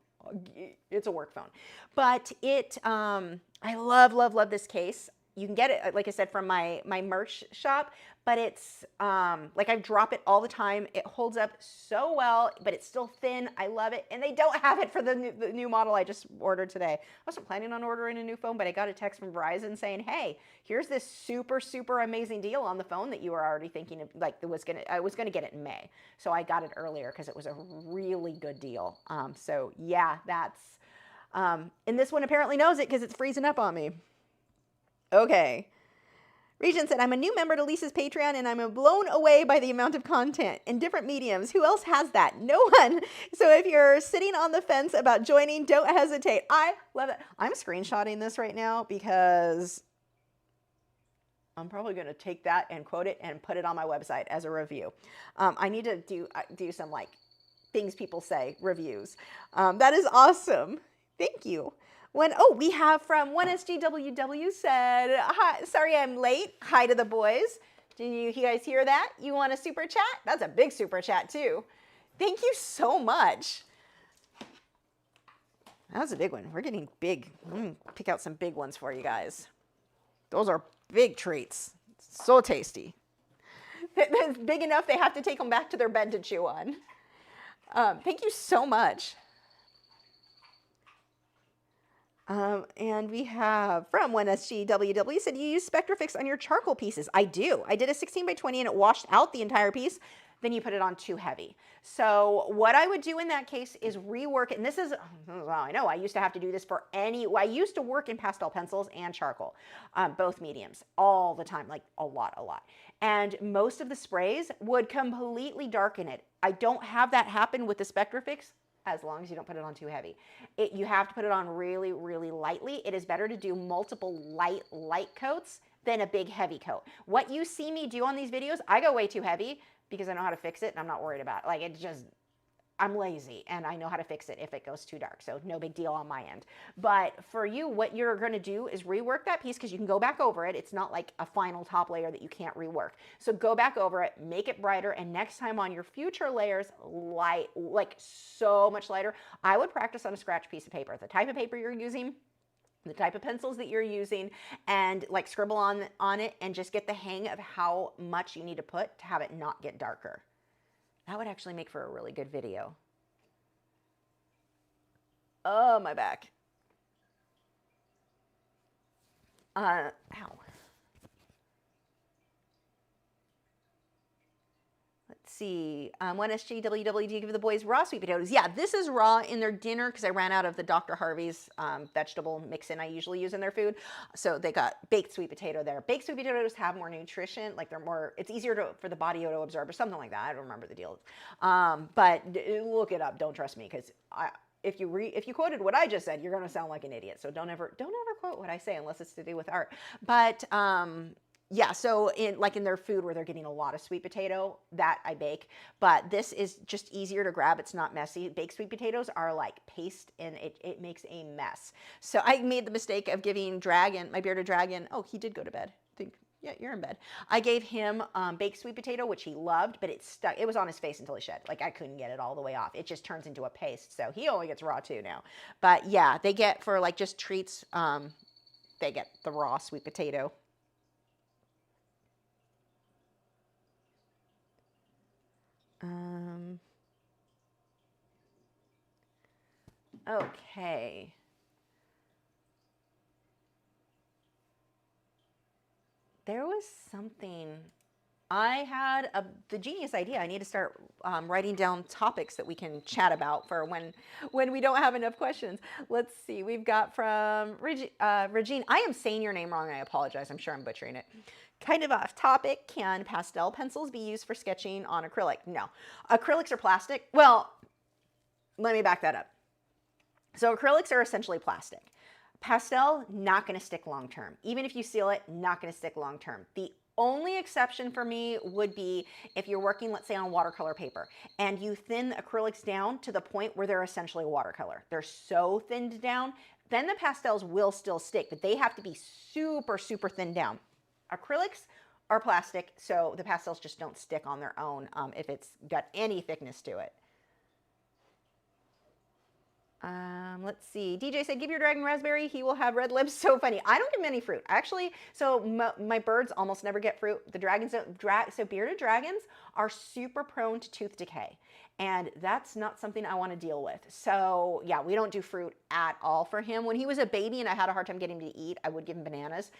A: it's a work phone. But I love this case. You can get it, like I said, from my merch shop, but it's like I drop it all the time. It holds up so well, but it's still thin. I love it. And they don't have it for the new model I just ordered today. I wasn't planning on ordering a new phone, but I got a text from Verizon saying, hey, here's this super, super amazing deal on the phone that you were already thinking of, like I was gonna get it in May. So I got it earlier because it was a really good deal. So yeah, that's, and this one apparently knows it because it's freezing up on me. Okay. Regent said, I'm a new member to Lisa's Patreon and I'm blown away by the amount of content in different mediums. Who else has that? No one. So if you're sitting on the fence about joining, don't hesitate. I love it. I'm screenshotting this right now because I'm probably going to take that and quote it and put it on my website as a review. I need to do some like things people say, reviews. That is awesome. Thank you. We have from 1SGWW said, hi, sorry I'm late. Hi to the boys. Did you guys hear that? You want a super chat? That's a big super chat too. Thank you so much. That was a big one. We're getting big. Let me pick out some big ones for you guys. Those are big treats. So tasty. It's big enough they have to take them back to their bed to chew on. Thank you so much. And we have from 1SGWW said, you use Spectrafix on your charcoal pieces. I do. I did a 16 by 20 and it washed out the entire piece. Then you put it on too heavy. So what I would do in that case is rework it. And this is, well, I know I used to have to do this for I used to work in pastel pencils and charcoal, both mediums, all the time, like a lot. And most of the sprays would completely darken it. I don't have that happen with the Spectrafix, as long as you don't put it on too heavy. You have to put it on really, really lightly. It is better to do multiple light coats than a big heavy coat. What you see me do on these videos, I go way too heavy because I know how to fix it and I'm not worried about it. Like it just, I'm lazy and I know how to fix it if it goes too dark. So no big deal on my end. But for you, what you're going to do is rework that piece because you can go back over it. It's not like a final top layer that you can't rework. So go back over it, make it brighter. And next time on your future layers, like so much lighter. I would practice on a scratch piece of paper. The type of paper you're using, the type of pencils that you're using, and like scribble on it and just get the hang of how much you need to put to have it not get darker. That would actually make for a really good video. Oh, my back. Ow. Let's see. 1SGWW, do you give the boys raw sweet potatoes? Yeah, this is raw in their dinner because I ran out of the Dr. Harvey's vegetable mix-in I usually use in their food. So they got baked sweet potato there. Baked sweet potatoes have more nutrition. Like they're more, it's easier for the body to absorb or something like that. I don't remember the deal. But look it up. Don't trust me because if you quoted what I just said, you're going to sound like an idiot. So don't ever quote what I say unless it's to do with art. But yeah, so in their food where they're getting a lot of sweet potato, that I bake. But this is just easier to grab. It's not messy. Baked sweet potatoes are like paste and it makes a mess. So I made the mistake of giving Dragon, my bearded dragon, oh, he did go to bed. I think, yeah, you're in bed. I gave him baked sweet potato, which he loved, but it stuck. It was on his face until he shed. Like I couldn't get it all the way off. It just turns into a paste. So he only gets raw too now. But yeah, they get for like just treats, they get the raw sweet potato. Okay. There was something, I had the genius idea. I need to start writing down topics that we can chat about for when we don't have enough questions. Let's see. We've got from Regine. I am saying your name wrong. I apologize. I'm sure I'm butchering it. Kind of off topic. Can pastel pencils be used for sketching on acrylic? No. Acrylics are plastic. Well, let me back that up. So acrylics are essentially plastic. Pastel, not going to stick long term. Even if you seal it, not going to stick long term. The only exception for me would be if you're working, let's say, on watercolor paper and you thin the acrylics down to the point where they're essentially watercolor. They're so thinned down, then the pastels will still stick, but they have to be super, super thinned down. Acrylics are plastic, so the pastels just don't stick on their own if it's got any thickness to it. Let's see. DJ said, give your dragon raspberry. He will have red lips. So funny. I don't give him any fruit. Actually, so my birds almost never get fruit. The dragons don't, so bearded dragons are super prone to tooth decay. And that's not something I want to deal with. So yeah, we don't do fruit at all for him. When he was a baby and I had a hard time getting him to eat, I would give him bananas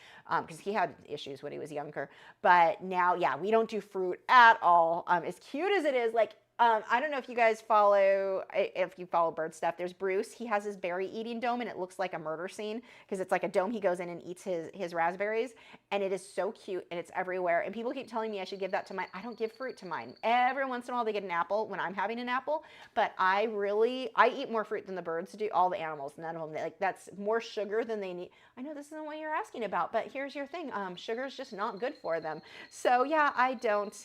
A: because he had issues when he was younger. But now, yeah, we don't do fruit at all. As cute as it is, like, I don't know if you guys follow, if you follow bird stuff, there's Bruce. He has his berry eating dome and it looks like a murder scene because it's like a dome he goes in and eats his raspberries. And it is so cute and it's everywhere. And people keep telling me I should give that to mine. I don't give fruit to mine. Every once in a while they get an apple when I'm having an apple. But I eat more fruit than the birds do, all the animals, none of them. Like that's more sugar than they need. I know this isn't what you're asking about, but here's your thing. Sugar is just not good for them. So yeah, I don't,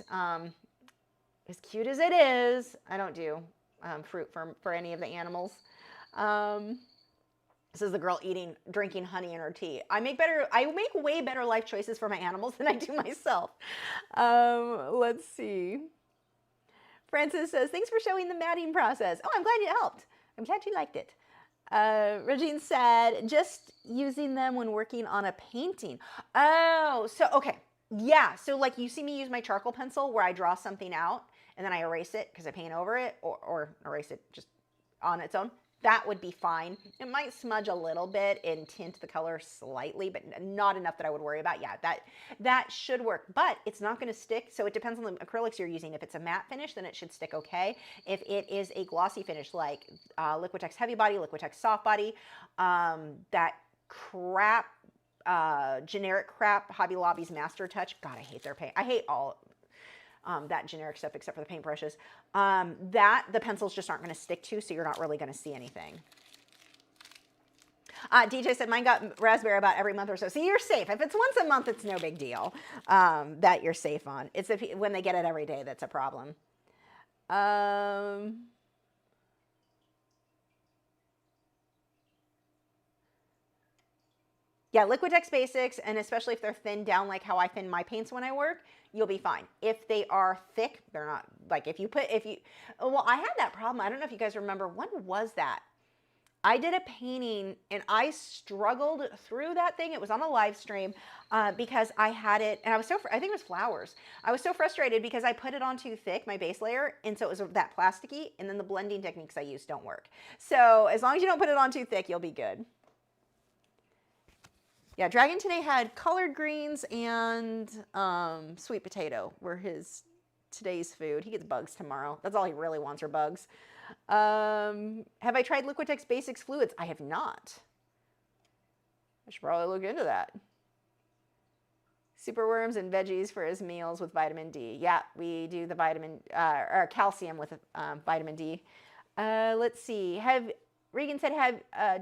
A: as cute as it is, I don't do fruit for any of the animals. This is the girl drinking honey in her tea. I make way better life choices for my animals than I do myself. Let's see. Francis says, thanks for showing the matting process. Oh, I'm glad it helped. I'm glad you liked it. Regine said, just using them when working on a painting. Oh, so, okay. Yeah, so like you see me use my charcoal pencil where I draw something out and then I erase it because I paint over it or erase it just on its own. That would be fine. It might smudge a little bit and tint the color slightly, but not enough that I would worry about. Yeah, that should work, but it's not going to stick. So it depends on the acrylics you're using. If it's a matte finish, then it should stick okay. If it is a glossy finish like Liquitex Heavy Body, Liquitex Soft Body, that crap, generic crap, Hobby Lobby's Master Touch. God, I hate their paint. I hate all that generic stuff except for the paintbrushes. That the pencils just aren't going to stick to, so you're not really going to see anything. DJ said, mine got raspberry about every month or so. See, you're safe. If it's once a month, it's no big deal that you're safe on. It's when they get it every day that's a problem. Yeah, Liquitex Basics, and especially if they're thinned down like how I thin my paints when I work, you'll be fine. If they are thick, they're not, like well, I had that problem. I don't know if you guys remember, when was that? I did a painting and I struggled through that thing. It was on a live stream because I had it, and I think it was flowers. I was so frustrated because I put it on too thick, my base layer, and so it was that plasticky, and then the blending techniques I use don't work. So as long as you don't put it on too thick, you'll be good. Yeah, Dragon today had collard greens and sweet potato were today's food. He gets bugs tomorrow. That's all he really wants are bugs. Have I tried Liquitex Basics fluids? I have not. I should probably look into that. Superworms and veggies for his meals with vitamin D. Yeah, we do the vitamin or calcium with vitamin D. Let's see. Regan said,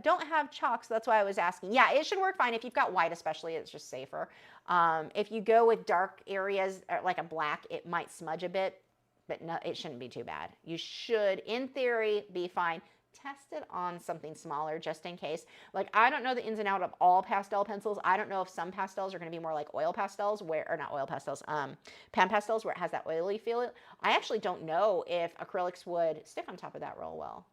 A: don't have chalk, so that's why I was asking. Yeah, it should work fine. If you've got white especially, it's just safer. If you go with dark areas, like a black, it might smudge a bit, but no, it shouldn't be too bad. You should, in theory, be fine. Test it on something smaller just in case. Like, I don't know the ins and out of all pastel pencils. I don't know if some pastels are going to be more like oil pastels, or not oil pastels, pan pastels, where it has that oily feel. I actually don't know if acrylics would stick on top of that real well.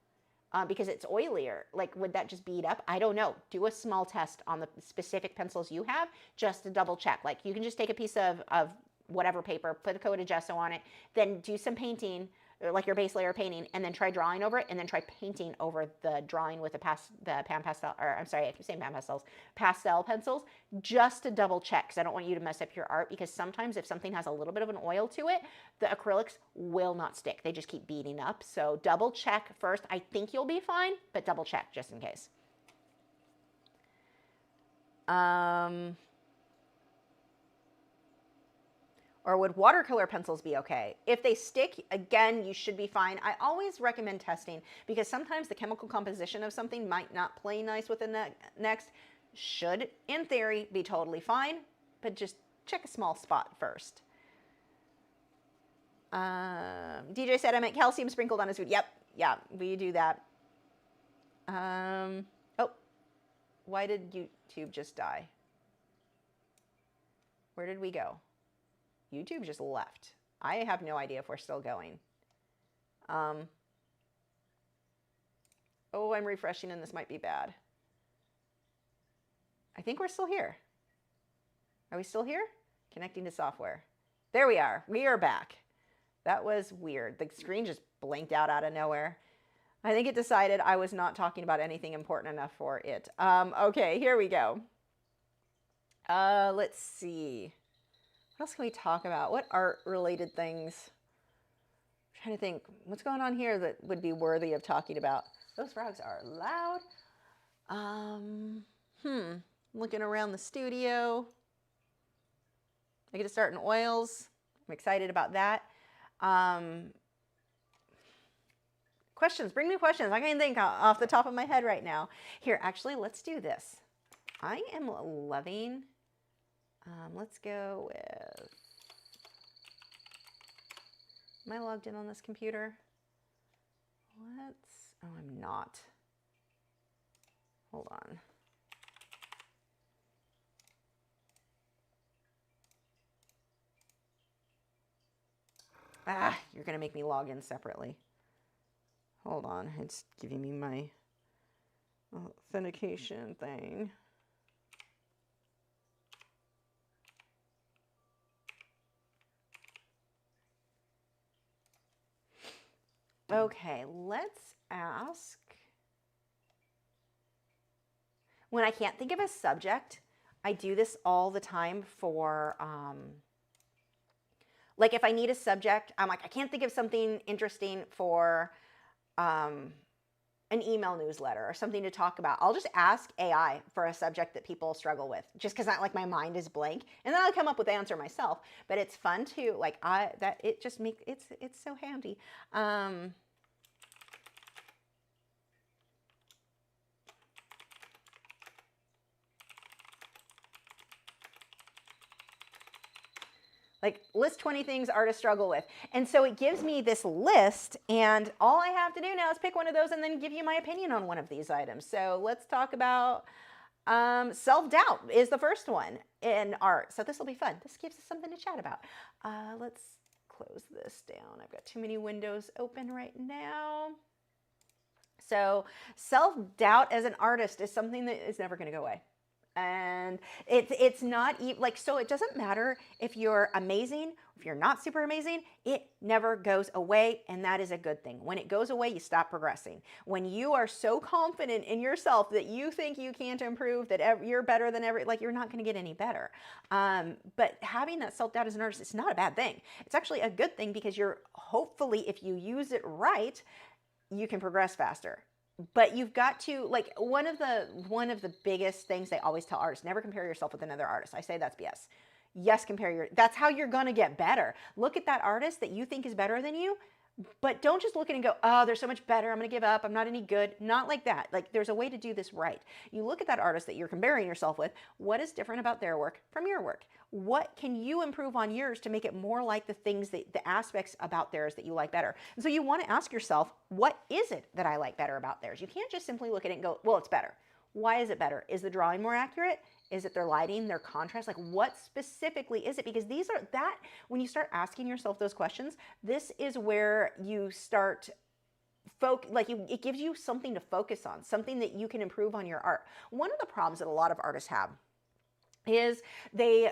A: Because it's oilier. Like, would that just bead up? I don't know. Do a small test on the specific pencils you have just to double check. Like, you can just take a piece of whatever paper, put a coat of gesso on it, then do some painting, like your base layer painting, and then try drawing over it, and then try painting over the drawing with the pan pastel, or I'm sorry, I keep saying pan pastels, pastel pencils, just to double check, because I don't want you to mess up your art, because sometimes if something has a little bit of an oil to it, the acrylics will not stick. They just keep beading up. So double check first. I think you'll be fine, but double check just in case. Or would watercolor pencils be okay? If they stick, again, you should be fine. I always recommend testing because sometimes the chemical composition of something might not play nice with the next. Should, in theory, be totally fine, but just check a small spot first. DJ said I meant calcium sprinkled on his food. Yep, yeah, we do that. Oh, why did YouTube just die? Where did we go? YouTube just left. I have no idea if we're still going. Oh, I'm refreshing and this might be bad. I think we're still here. Are we still here? Connecting to software. There we are. We are back. That was weird. The screen just blinked out of nowhere. I think it decided I was not talking about anything important enough for it. Okay, here we go. Let's see. What else can we talk about? What art-related things? I'm trying to think. What's going on here that would be worthy of talking about? Those frogs are loud. Looking around the studio. I get to start in oils. I'm excited about that. Questions, bring me questions. I can't think off the top of my head right now. Here, actually, let's do this. I am loving, let's go with, am I logged in on this computer? Oh, I'm not. Hold on. You're gonna make me log in separately. Hold on, it's giving me my authentication thing. Okay, let's ask. When I can't think of a subject, I do this all the time for, like if I need a subject, I'm like, I can't think of something interesting for an email newsletter or something to talk about. I'll just ask AI for a subject that people struggle with, just because like my mind is blank, and then I'll come up with the answer myself. But it's fun to like it just makes it's so handy. Like list 20 things artists struggle with. And so it gives me this list, and all I have to do now is pick one of those and then give you my opinion on one of these items. So let's talk about self-doubt is the first one in art. So this will be fun. This gives us something to chat about. Let's close this down. I've got too many windows open right now. So self-doubt as an artist is something that is never going to go away. And it's not like, so it doesn't matter if you're amazing, if you're not super amazing, it never goes away. And that is a good thing. When it goes away, you stop progressing. When you are so confident in yourself that you think you can't improve, that you're better than ever, like you're not going to get any better. But having that self-doubt as an artist, it's not a bad thing. It's actually a good thing, because you're hopefully, if you use it right, you can progress faster. But you've got to, like, one of the biggest things they always tell artists, never compare yourself with another artist. I say that's BS. Yes, that's how you're going to get better. Look at that artist that you think is better than you, but don't just look at it and go, oh, they're so much better, I'm going to give up, I'm not any good. Not like that. Like, there's a way to do this right. You look at that artist that you're comparing yourself with. What is different about their work from your work? What can you improve on yours to make it more like the things, the aspects about theirs that you like better? And so you want to ask yourself, what is it that I like better about theirs? You can't just simply look at it and go, well, it's better. Why is it better? Is the drawing more accurate? Is it their lighting, their contrast? Like, what specifically is it? Because these are when you start asking yourself those questions, this is where you start it gives you something to focus on, something that you can improve on your art. One of the problems that a lot of artists have is they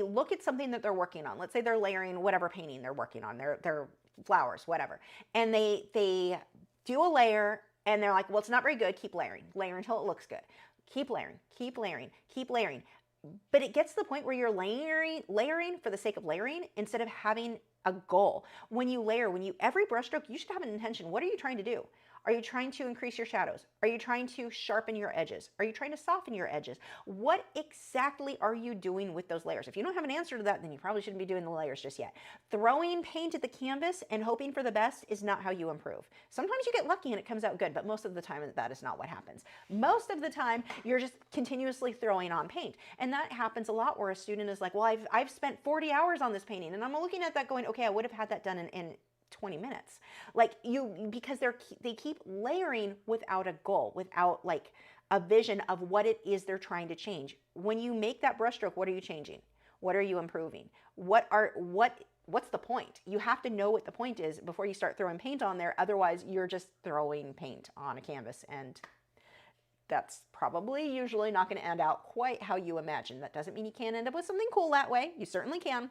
A: look at something that they're working on. Let's say they're layering whatever painting they're working on, their flowers, whatever. And they do a layer and they're like, well, it's not very good. Keep layering. Layer until it looks good. Keep layering, keep layering, keep layering. But it gets to the point where you're layering for the sake of layering instead of having a goal. When you layer, every brushstroke, you should have an intention. What are you trying to do? Are you trying to increase your shadows? Are you trying to sharpen your edges? Are you trying to soften your edges? What exactly are you doing with those layers? If you don't have an answer to that, then you probably shouldn't be doing the layers just yet. Throwing paint at the canvas and hoping for the best is not how you improve. Sometimes you get lucky and it comes out good, but most of the time that is not what happens. Most of the time, you're just continuously throwing on paint. And that happens a lot where a student is like, well, I've spent 40 hours on this painting, and I'm looking at that going, okay, I would have had that done in 20 minutes. Because they keep layering without a goal, without like a vision of what it is they're trying to change. When you make that brushstroke, what are you changing? What are you improving? What what's the point? You have to know what the point is before you start throwing paint on there. Otherwise, you're just throwing paint on a canvas, and that's probably usually not going to end out quite how you imagine. That doesn't mean you can't end up with something cool that way. You certainly can.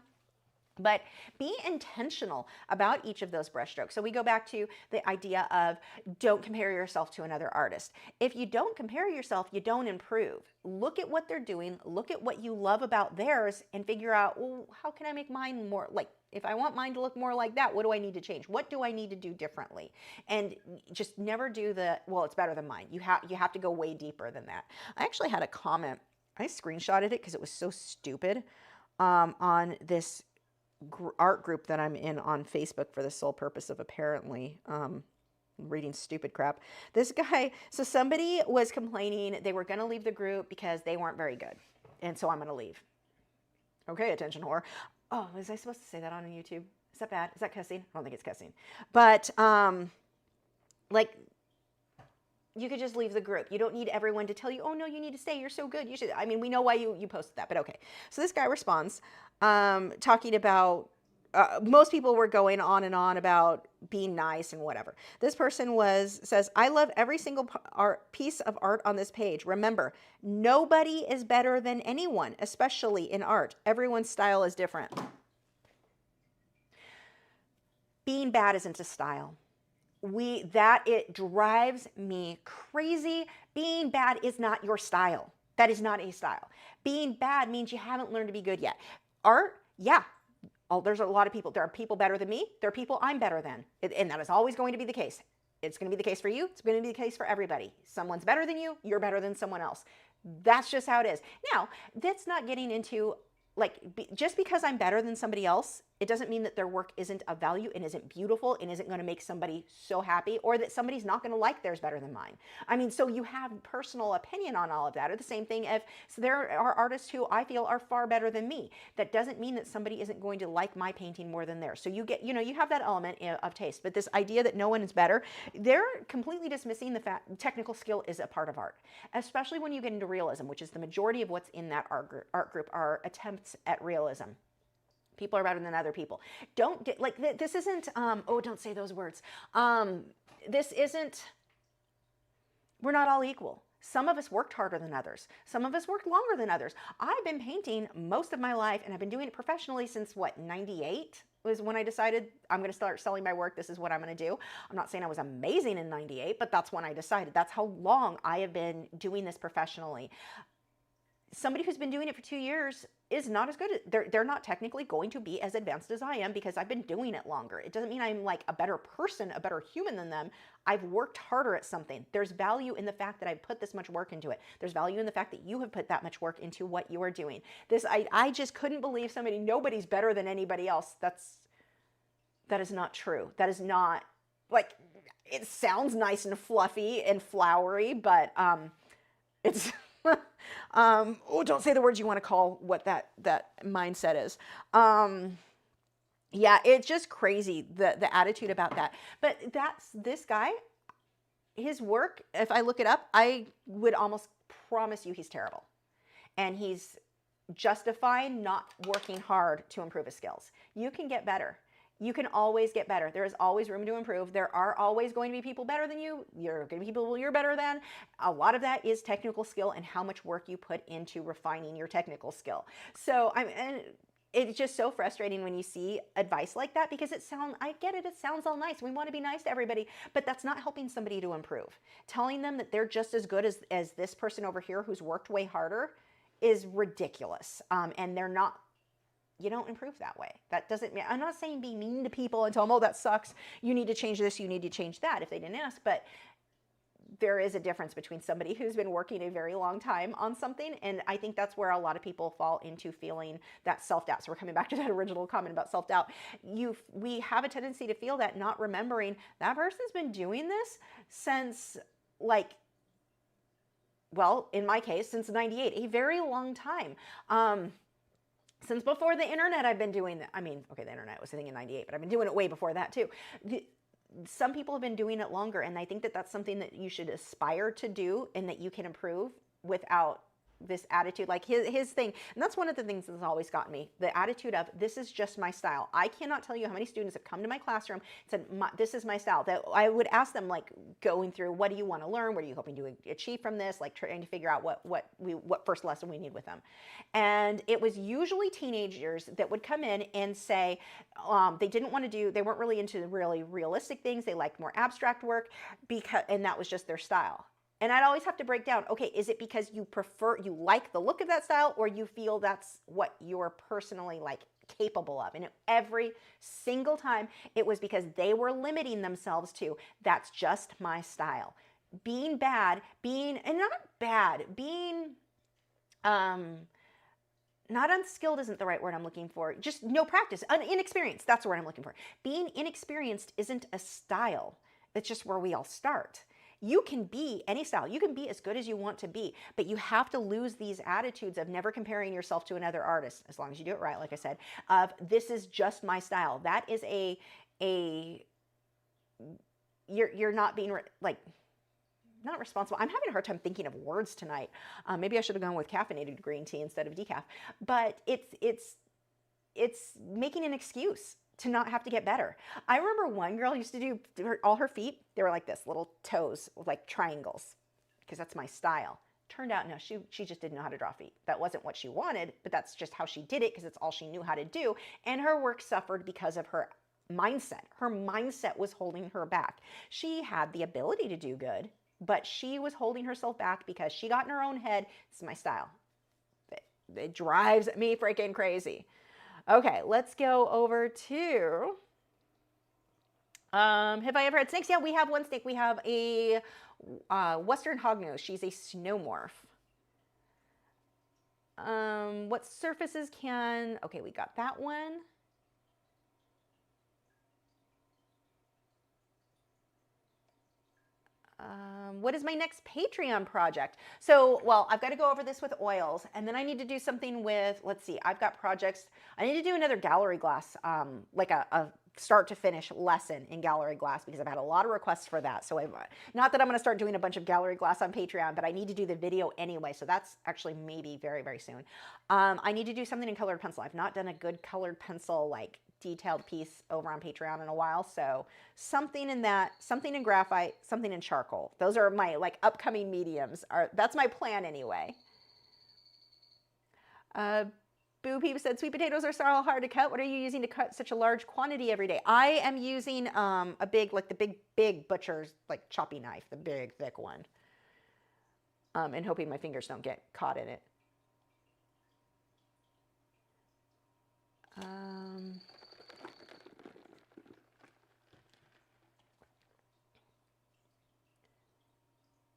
A: But be intentional about each of those brush strokes. So we go back to the idea of don't compare yourself to another artist. If you don't compare yourself, you don't improve. Look at what they're doing, look at what you love about theirs, and figure out, well, how can I make mine more like, if I want mine to look more like that, what do I need to change? What do I need to do differently? And just never do the, well, it's better than mine. You have to go way deeper than that. I actually had a comment, I screenshotted it because it was so stupid, on this art group that I'm in on Facebook for the sole purpose of apparently reading stupid crap. This guy, so somebody was complaining they were going to leave the group because they weren't very good. And so I'm going to leave. Okay, attention whore. Oh, was I supposed to say that on YouTube? Is that bad? Is that cussing? I don't think it's cussing. But like, you could just leave the group. You don't need everyone to tell you, oh no, you need to stay, you're so good, you should. I mean, we know why you posted that, but okay. So this guy responds, talking about, most people were going on and on about being nice and whatever. This person says, I love every single piece of art on this page. Remember, nobody is better than anyone, especially in art. Everyone's style is different. Being bad isn't a style. It drives me crazy. Being bad is not your style. That is not a style. Being bad means you haven't learned to be good yet. Art, yeah. Oh, there's a lot of people. There are people better than me. There are people I'm better than. And that is always going to be the case. It's going to be the case for you. It's going to be the case for everybody. Someone's better than you. You're better than someone else. That's just how it is. Now, that's not getting into, like, just because I'm better than somebody else, it doesn't mean that their work isn't of value and isn't beautiful and isn't going to make somebody so happy, or that somebody's not going to like theirs better than mine. I mean, so you have personal opinion on all of that. Or the same thing if, so there are artists who I feel are far better than me. That doesn't mean that somebody isn't going to like my painting more than theirs. So you get, you have that element of taste. But this idea that no one is better, they're completely dismissing the fact technical skill is a part of art, especially when you get into realism, which is the majority of what's in that art group are attempts at realism. People are better than other people. This isn't, oh, don't say those words. This isn't, we're not all equal. Some of us worked harder than others. Some of us worked longer than others. I've been painting most of my life, and I've been doing it professionally since, what, 98 was when I decided I'm going to start selling my work. This is what I'm going to do. I'm not saying I was amazing in 98, but that's when I decided. That's how long I have been doing this professionally. Somebody who's been doing it for 2 years is not as good. They're not technically going to be as advanced as I am because I've been doing it longer. It doesn't mean I'm like a better person, a better human than them. I've worked harder at something. There's value in the fact that I've put this much work into it. There's value in the fact that you have put that much work into what you are doing. I just couldn't believe nobody's better than anybody else. That is not true. That is not, like, it sounds nice and fluffy and flowery, but it's... oh, don't say the words you want to call what that mindset is. Yeah, it's just crazy, the attitude about that. But that's this guy, his work, if I look it up, I would almost promise you he's terrible. And he's justifying not working hard to improve his skills. You can get better. You can always get better. There is always room to improve. There are always going to be people better than you. You're going to be people you're better than. A lot of that is technical skill and how much work you put into refining your technical skill. So and it's just so frustrating when you see advice like that because I get it, it sounds all nice. We want to be nice to everybody, but that's not helping somebody to improve. Telling them that they're just as good as this person over here who's worked way harder is ridiculous. And they're not. You don't improve that way. That doesn't mean, I'm not saying be mean to people and tell them, oh, that sucks. You need to change this. You need to change that if they didn't ask. But there is a difference between somebody who's been working a very long time on something. And I think that's where a lot of people fall into feeling that self-doubt. So we're coming back to that original comment about self-doubt. We have a tendency to feel that, not remembering that person's been doing this since, like, well, in my case, since 98, a very long time. Since before the internet, I've been doing that. I mean, okay, the internet was a thing in 98, but I've been doing it way before that too. Some people have been doing it longer, and I think that that's something that you should aspire to do and that you can improve without this attitude, like his thing. And that's one of the things that's always gotten me, the attitude of, this is just my style. I cannot tell you how many students have come to my classroom and said, this is my style. That I would ask them, like, going through, what do you want to learn? What are you hoping to achieve from this? Like, trying to figure out what first lesson we need with them. And it was usually teenagers that would come in and say, they didn't want to do, they weren't really into really realistic things. They liked more abstract work, and that was just their style. And I'd always have to break down, okay, is it because you like the look of that style, or you feel that's what you're personally like capable of? And every single time it was because they were limiting themselves to, that's just my style. Being bad, and not bad, being, not unskilled isn't the right word I'm looking for. Just no practice, inexperienced, that's the word I'm looking for. Being inexperienced isn't a style. That's just where we all start. You can be any style. You can be as good as you want to be, but you have to lose these attitudes of never comparing yourself to another artist, as long as you do it right, like I said, of this is just my style. That is you're not being not responsible. I'm having a hard time thinking of words tonight. Maybe I should have gone with caffeinated green tea instead of decaf, but it's making an excuse to not have to get better. I remember one girl used to do all her feet, they were like this, little toes, like triangles, because that's my style. Turned out, no, she just didn't know how to draw feet. That wasn't what she wanted, but that's just how she did it, because it's all she knew how to do. And her work suffered because of her mindset. Her mindset was holding her back. She had the ability to do good, but she was holding herself back because she got in her own head, it's my style. It drives me freaking crazy. Okay, let's go over to, have I ever had snakes? Yeah, we have one snake. We have a Western hognose. She's a snomorph. What surfaces can, okay, we got that one. What is my next Patreon project? So, well, I've got to go over this with oils, and then I need to do something with, let's see, I've got projects. I need to do another gallery glass, like a start to finish lesson in gallery glass, because I've had a lot of requests for that. So not that I'm going to start doing a bunch of gallery glass on Patreon, but I need to do the video anyway. So that's actually maybe very, very soon. I need to do something in colored pencil. I've not done a good colored pencil, like detailed piece over on Patreon in a while. So something in that, something in graphite, something in charcoal. Those are my like upcoming mediums. That's my plan anyway. Boo Peep said, sweet potatoes are so hard to cut. What are you using to cut such a large quantity every day? I am using a big, like the big butcher's like choppy knife, the big thick one. And hoping my fingers don't get caught in it.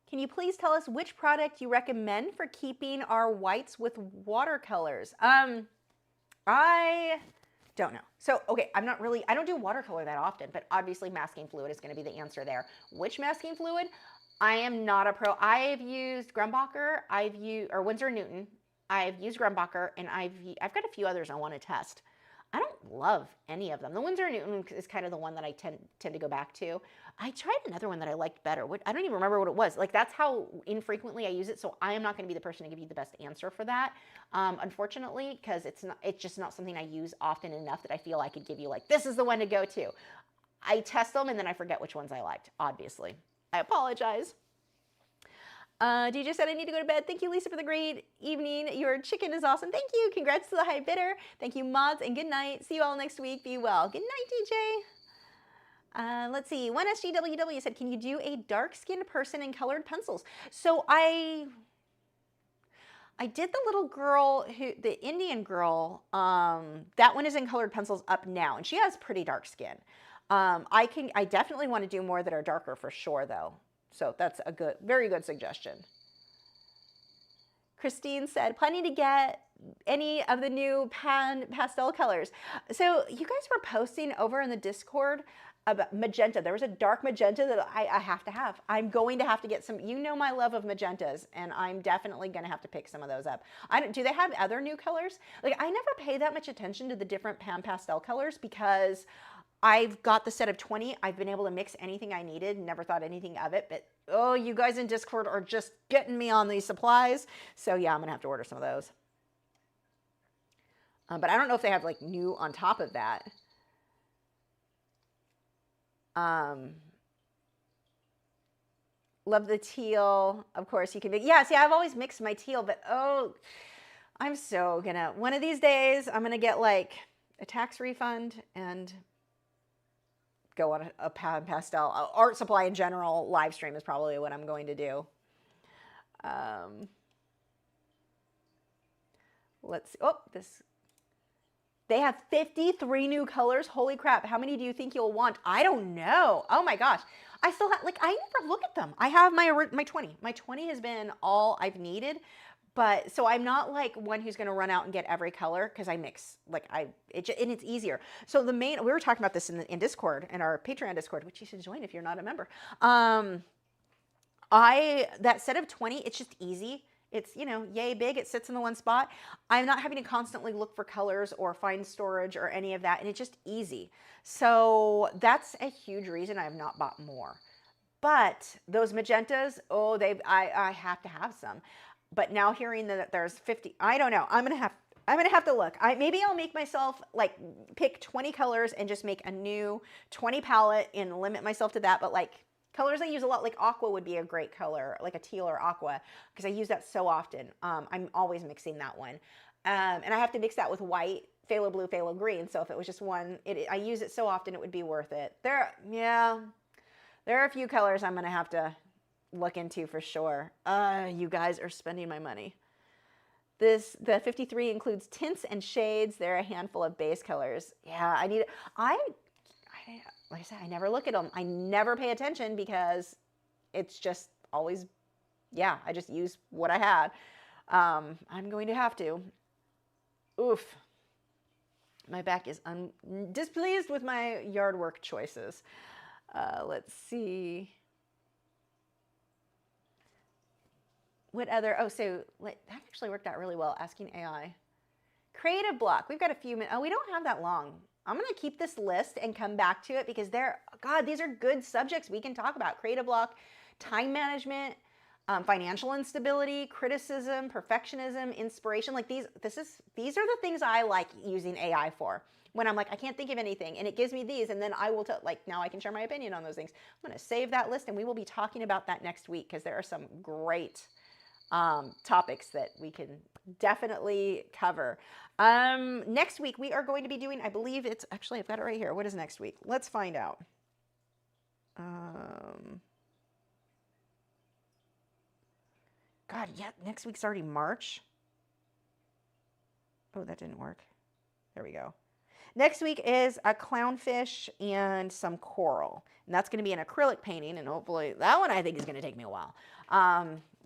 A: Can you please tell us which product you recommend for keeping our whites with watercolors? I don't know. So, okay, I don't do watercolor that often, but obviously masking fluid is going to be the answer there. Which masking fluid? I am not a pro. I've used Grumbacher, or Winsor & Newton. I've used Grumbacher, and I've got a few others I want to test. I don't love any of them. The Winsor & Newton is kind of the one that I tend to go back to. I tried another one that I liked better. I don't even remember what it was. Like, that's how infrequently I use it, so I am not going to be the person to give you the best answer for that, unfortunately, because it's just not something I use often enough that I feel I could give you, like, this is the one to go to. I test them, and then I forget which ones I liked, obviously. I apologize. DJ said I need to go to bed. Thank you, Lisa, for the great evening. Your chicken is awesome. Thank you. Congrats to the high bidder. Thank you, mods, and good night. See you all next week. Be well. Good night, DJ. Let's see. 1SGWW said, can you do a dark-skinned person in colored pencils? So I did the little girl, the Indian girl, that one is in colored pencils up now, and she has pretty dark skin. I definitely want to do more that are darker for sure, though. So that's a very good suggestion. Christine said, planning to get any of the new pastel colors. So you guys were posting over in the Discord about magenta. There was a dark magenta that I have to have. I'm going to have to get some, you know my love of magentas, and I'm definitely going to have to pick some of those up. Do they have other new colors? Like, I never pay that much attention to the different pastel colors because I've got the set of 20. I've been able to mix anything I needed, never thought anything of it, but Oh, you guys in Discord are just getting me on these supplies. So yeah, I'm gonna have to order some of those. But I don't know if they have like new on top of that. Love the teal. Of course, you can make, yeah, see, I've always mixed my teal, but oh, I'm so gonna, one of these days, I'm gonna get like a tax refund and go on a pastel. Art supply in general, live stream is probably what I'm going to do. Let's see. Oh, this. They have 53 new colors. Holy crap. How many do you think you'll want? I don't know. Oh my gosh. I still have, like, I never look at them. I have my 20. My 20 has been all I've needed. But so I'm not like one who's going to run out and get every color because I mix, like and it's easier. So the main, we were talking about this in Discord, in our Patreon Discord, which you should join if you're not a member. That set of 20, it's just easy. It's, you know, yay big. It sits in the one spot. I'm not having to constantly look for colors or find storage or any of that. And it's just easy. So that's a huge reason I have not bought more. But those magentas, oh, I have to have some. But now hearing that there's 50, I don't know. I'm gonna have to look. Maybe I'll make myself like pick 20 colors and just make a new 20 palette and limit myself to that. But like colors I use a lot, like aqua would be a great color, like a teal or aqua, because I use that so often. I'm always mixing that one. And I have to mix that with white, phthalo blue, phthalo green. So if it was just one, I use it so often it would be worth it. There are a few colors I'm gonna have to look into for sure. You guys are spending my money. The 53 includes tints and shades. There are a handful of base colors. Yeah, like I said, I never look at them. I never pay attention because it's just always, yeah, I just use what I had. I'm going to have to. Oof. My back is displeased with my yard work choices. Let's see. What other, so that actually worked out really well, asking AI. Creative block, we've got a few minutes. Oh, we don't have that long. I'm gonna keep this list and come back to it because God, these are good subjects we can talk about. Creative block, time management, financial instability, criticism, perfectionism, inspiration. Like these are the things I like using AI for. When I'm like, I can't think of anything, and it gives me these, and then I will now I can share my opinion on those things. I'm gonna save that list, and we will be talking about that next week because there are some great topics that we can definitely cover. Next week we are going to be doing, I believe it's actually, I've got it right here. What is next week? Let's find out. God, yeah, next week's already March. Oh, that didn't work. There we go. Next week is a clownfish and some coral. And that's going to be an acrylic painting. And hopefully that one I think is going to take me a while.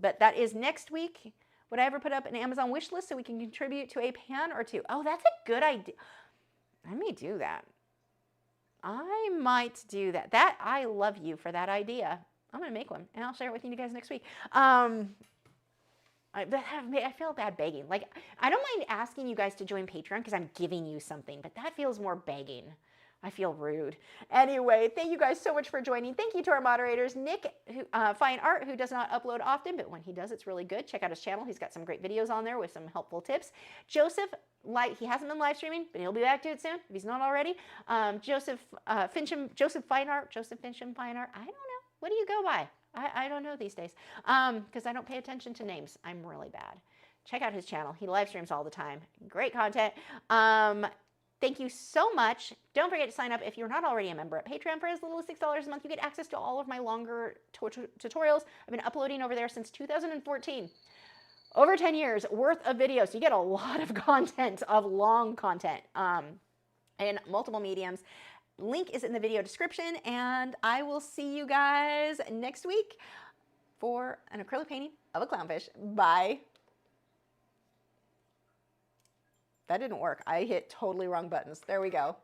A: But that is next week. Would I ever put up an Amazon wish list so we can contribute to a pan or two? Oh, that's a good idea. I may do that. I might do that. I love you for that idea. I'm going to make one and I'll share it with you guys next week. I feel bad begging. Like, I don't mind asking you guys to join Patreon because I'm giving you something, but that feels more begging. I feel rude. Anyway, thank you guys so much for joining. Thank you to our moderators, Nick, Fine Art, who does not upload often, but when he does, it's really good. Check out his channel. He's got some great videos on there with some helpful tips. Joseph, he hasn't been live streaming, but he'll be back to it soon if he's not already. Joseph Fine Art. I don't know. What do you go by? I don't know these days because I don't pay attention to names. I'm really bad. Check out his channel. He live streams all the time. Great content. Thank you so much. Don't forget to sign up if you're not already a member at Patreon. For as little as $6 a month, you get access to all of my longer tutorials. I've been uploading over there since 2014. Over 10 years worth of videos. So you get a lot of content, of long content in multiple mediums. Link is in the video description, and I will see you guys next week for an acrylic painting of a clownfish. Bye. That didn't work. I hit totally wrong buttons. There we go.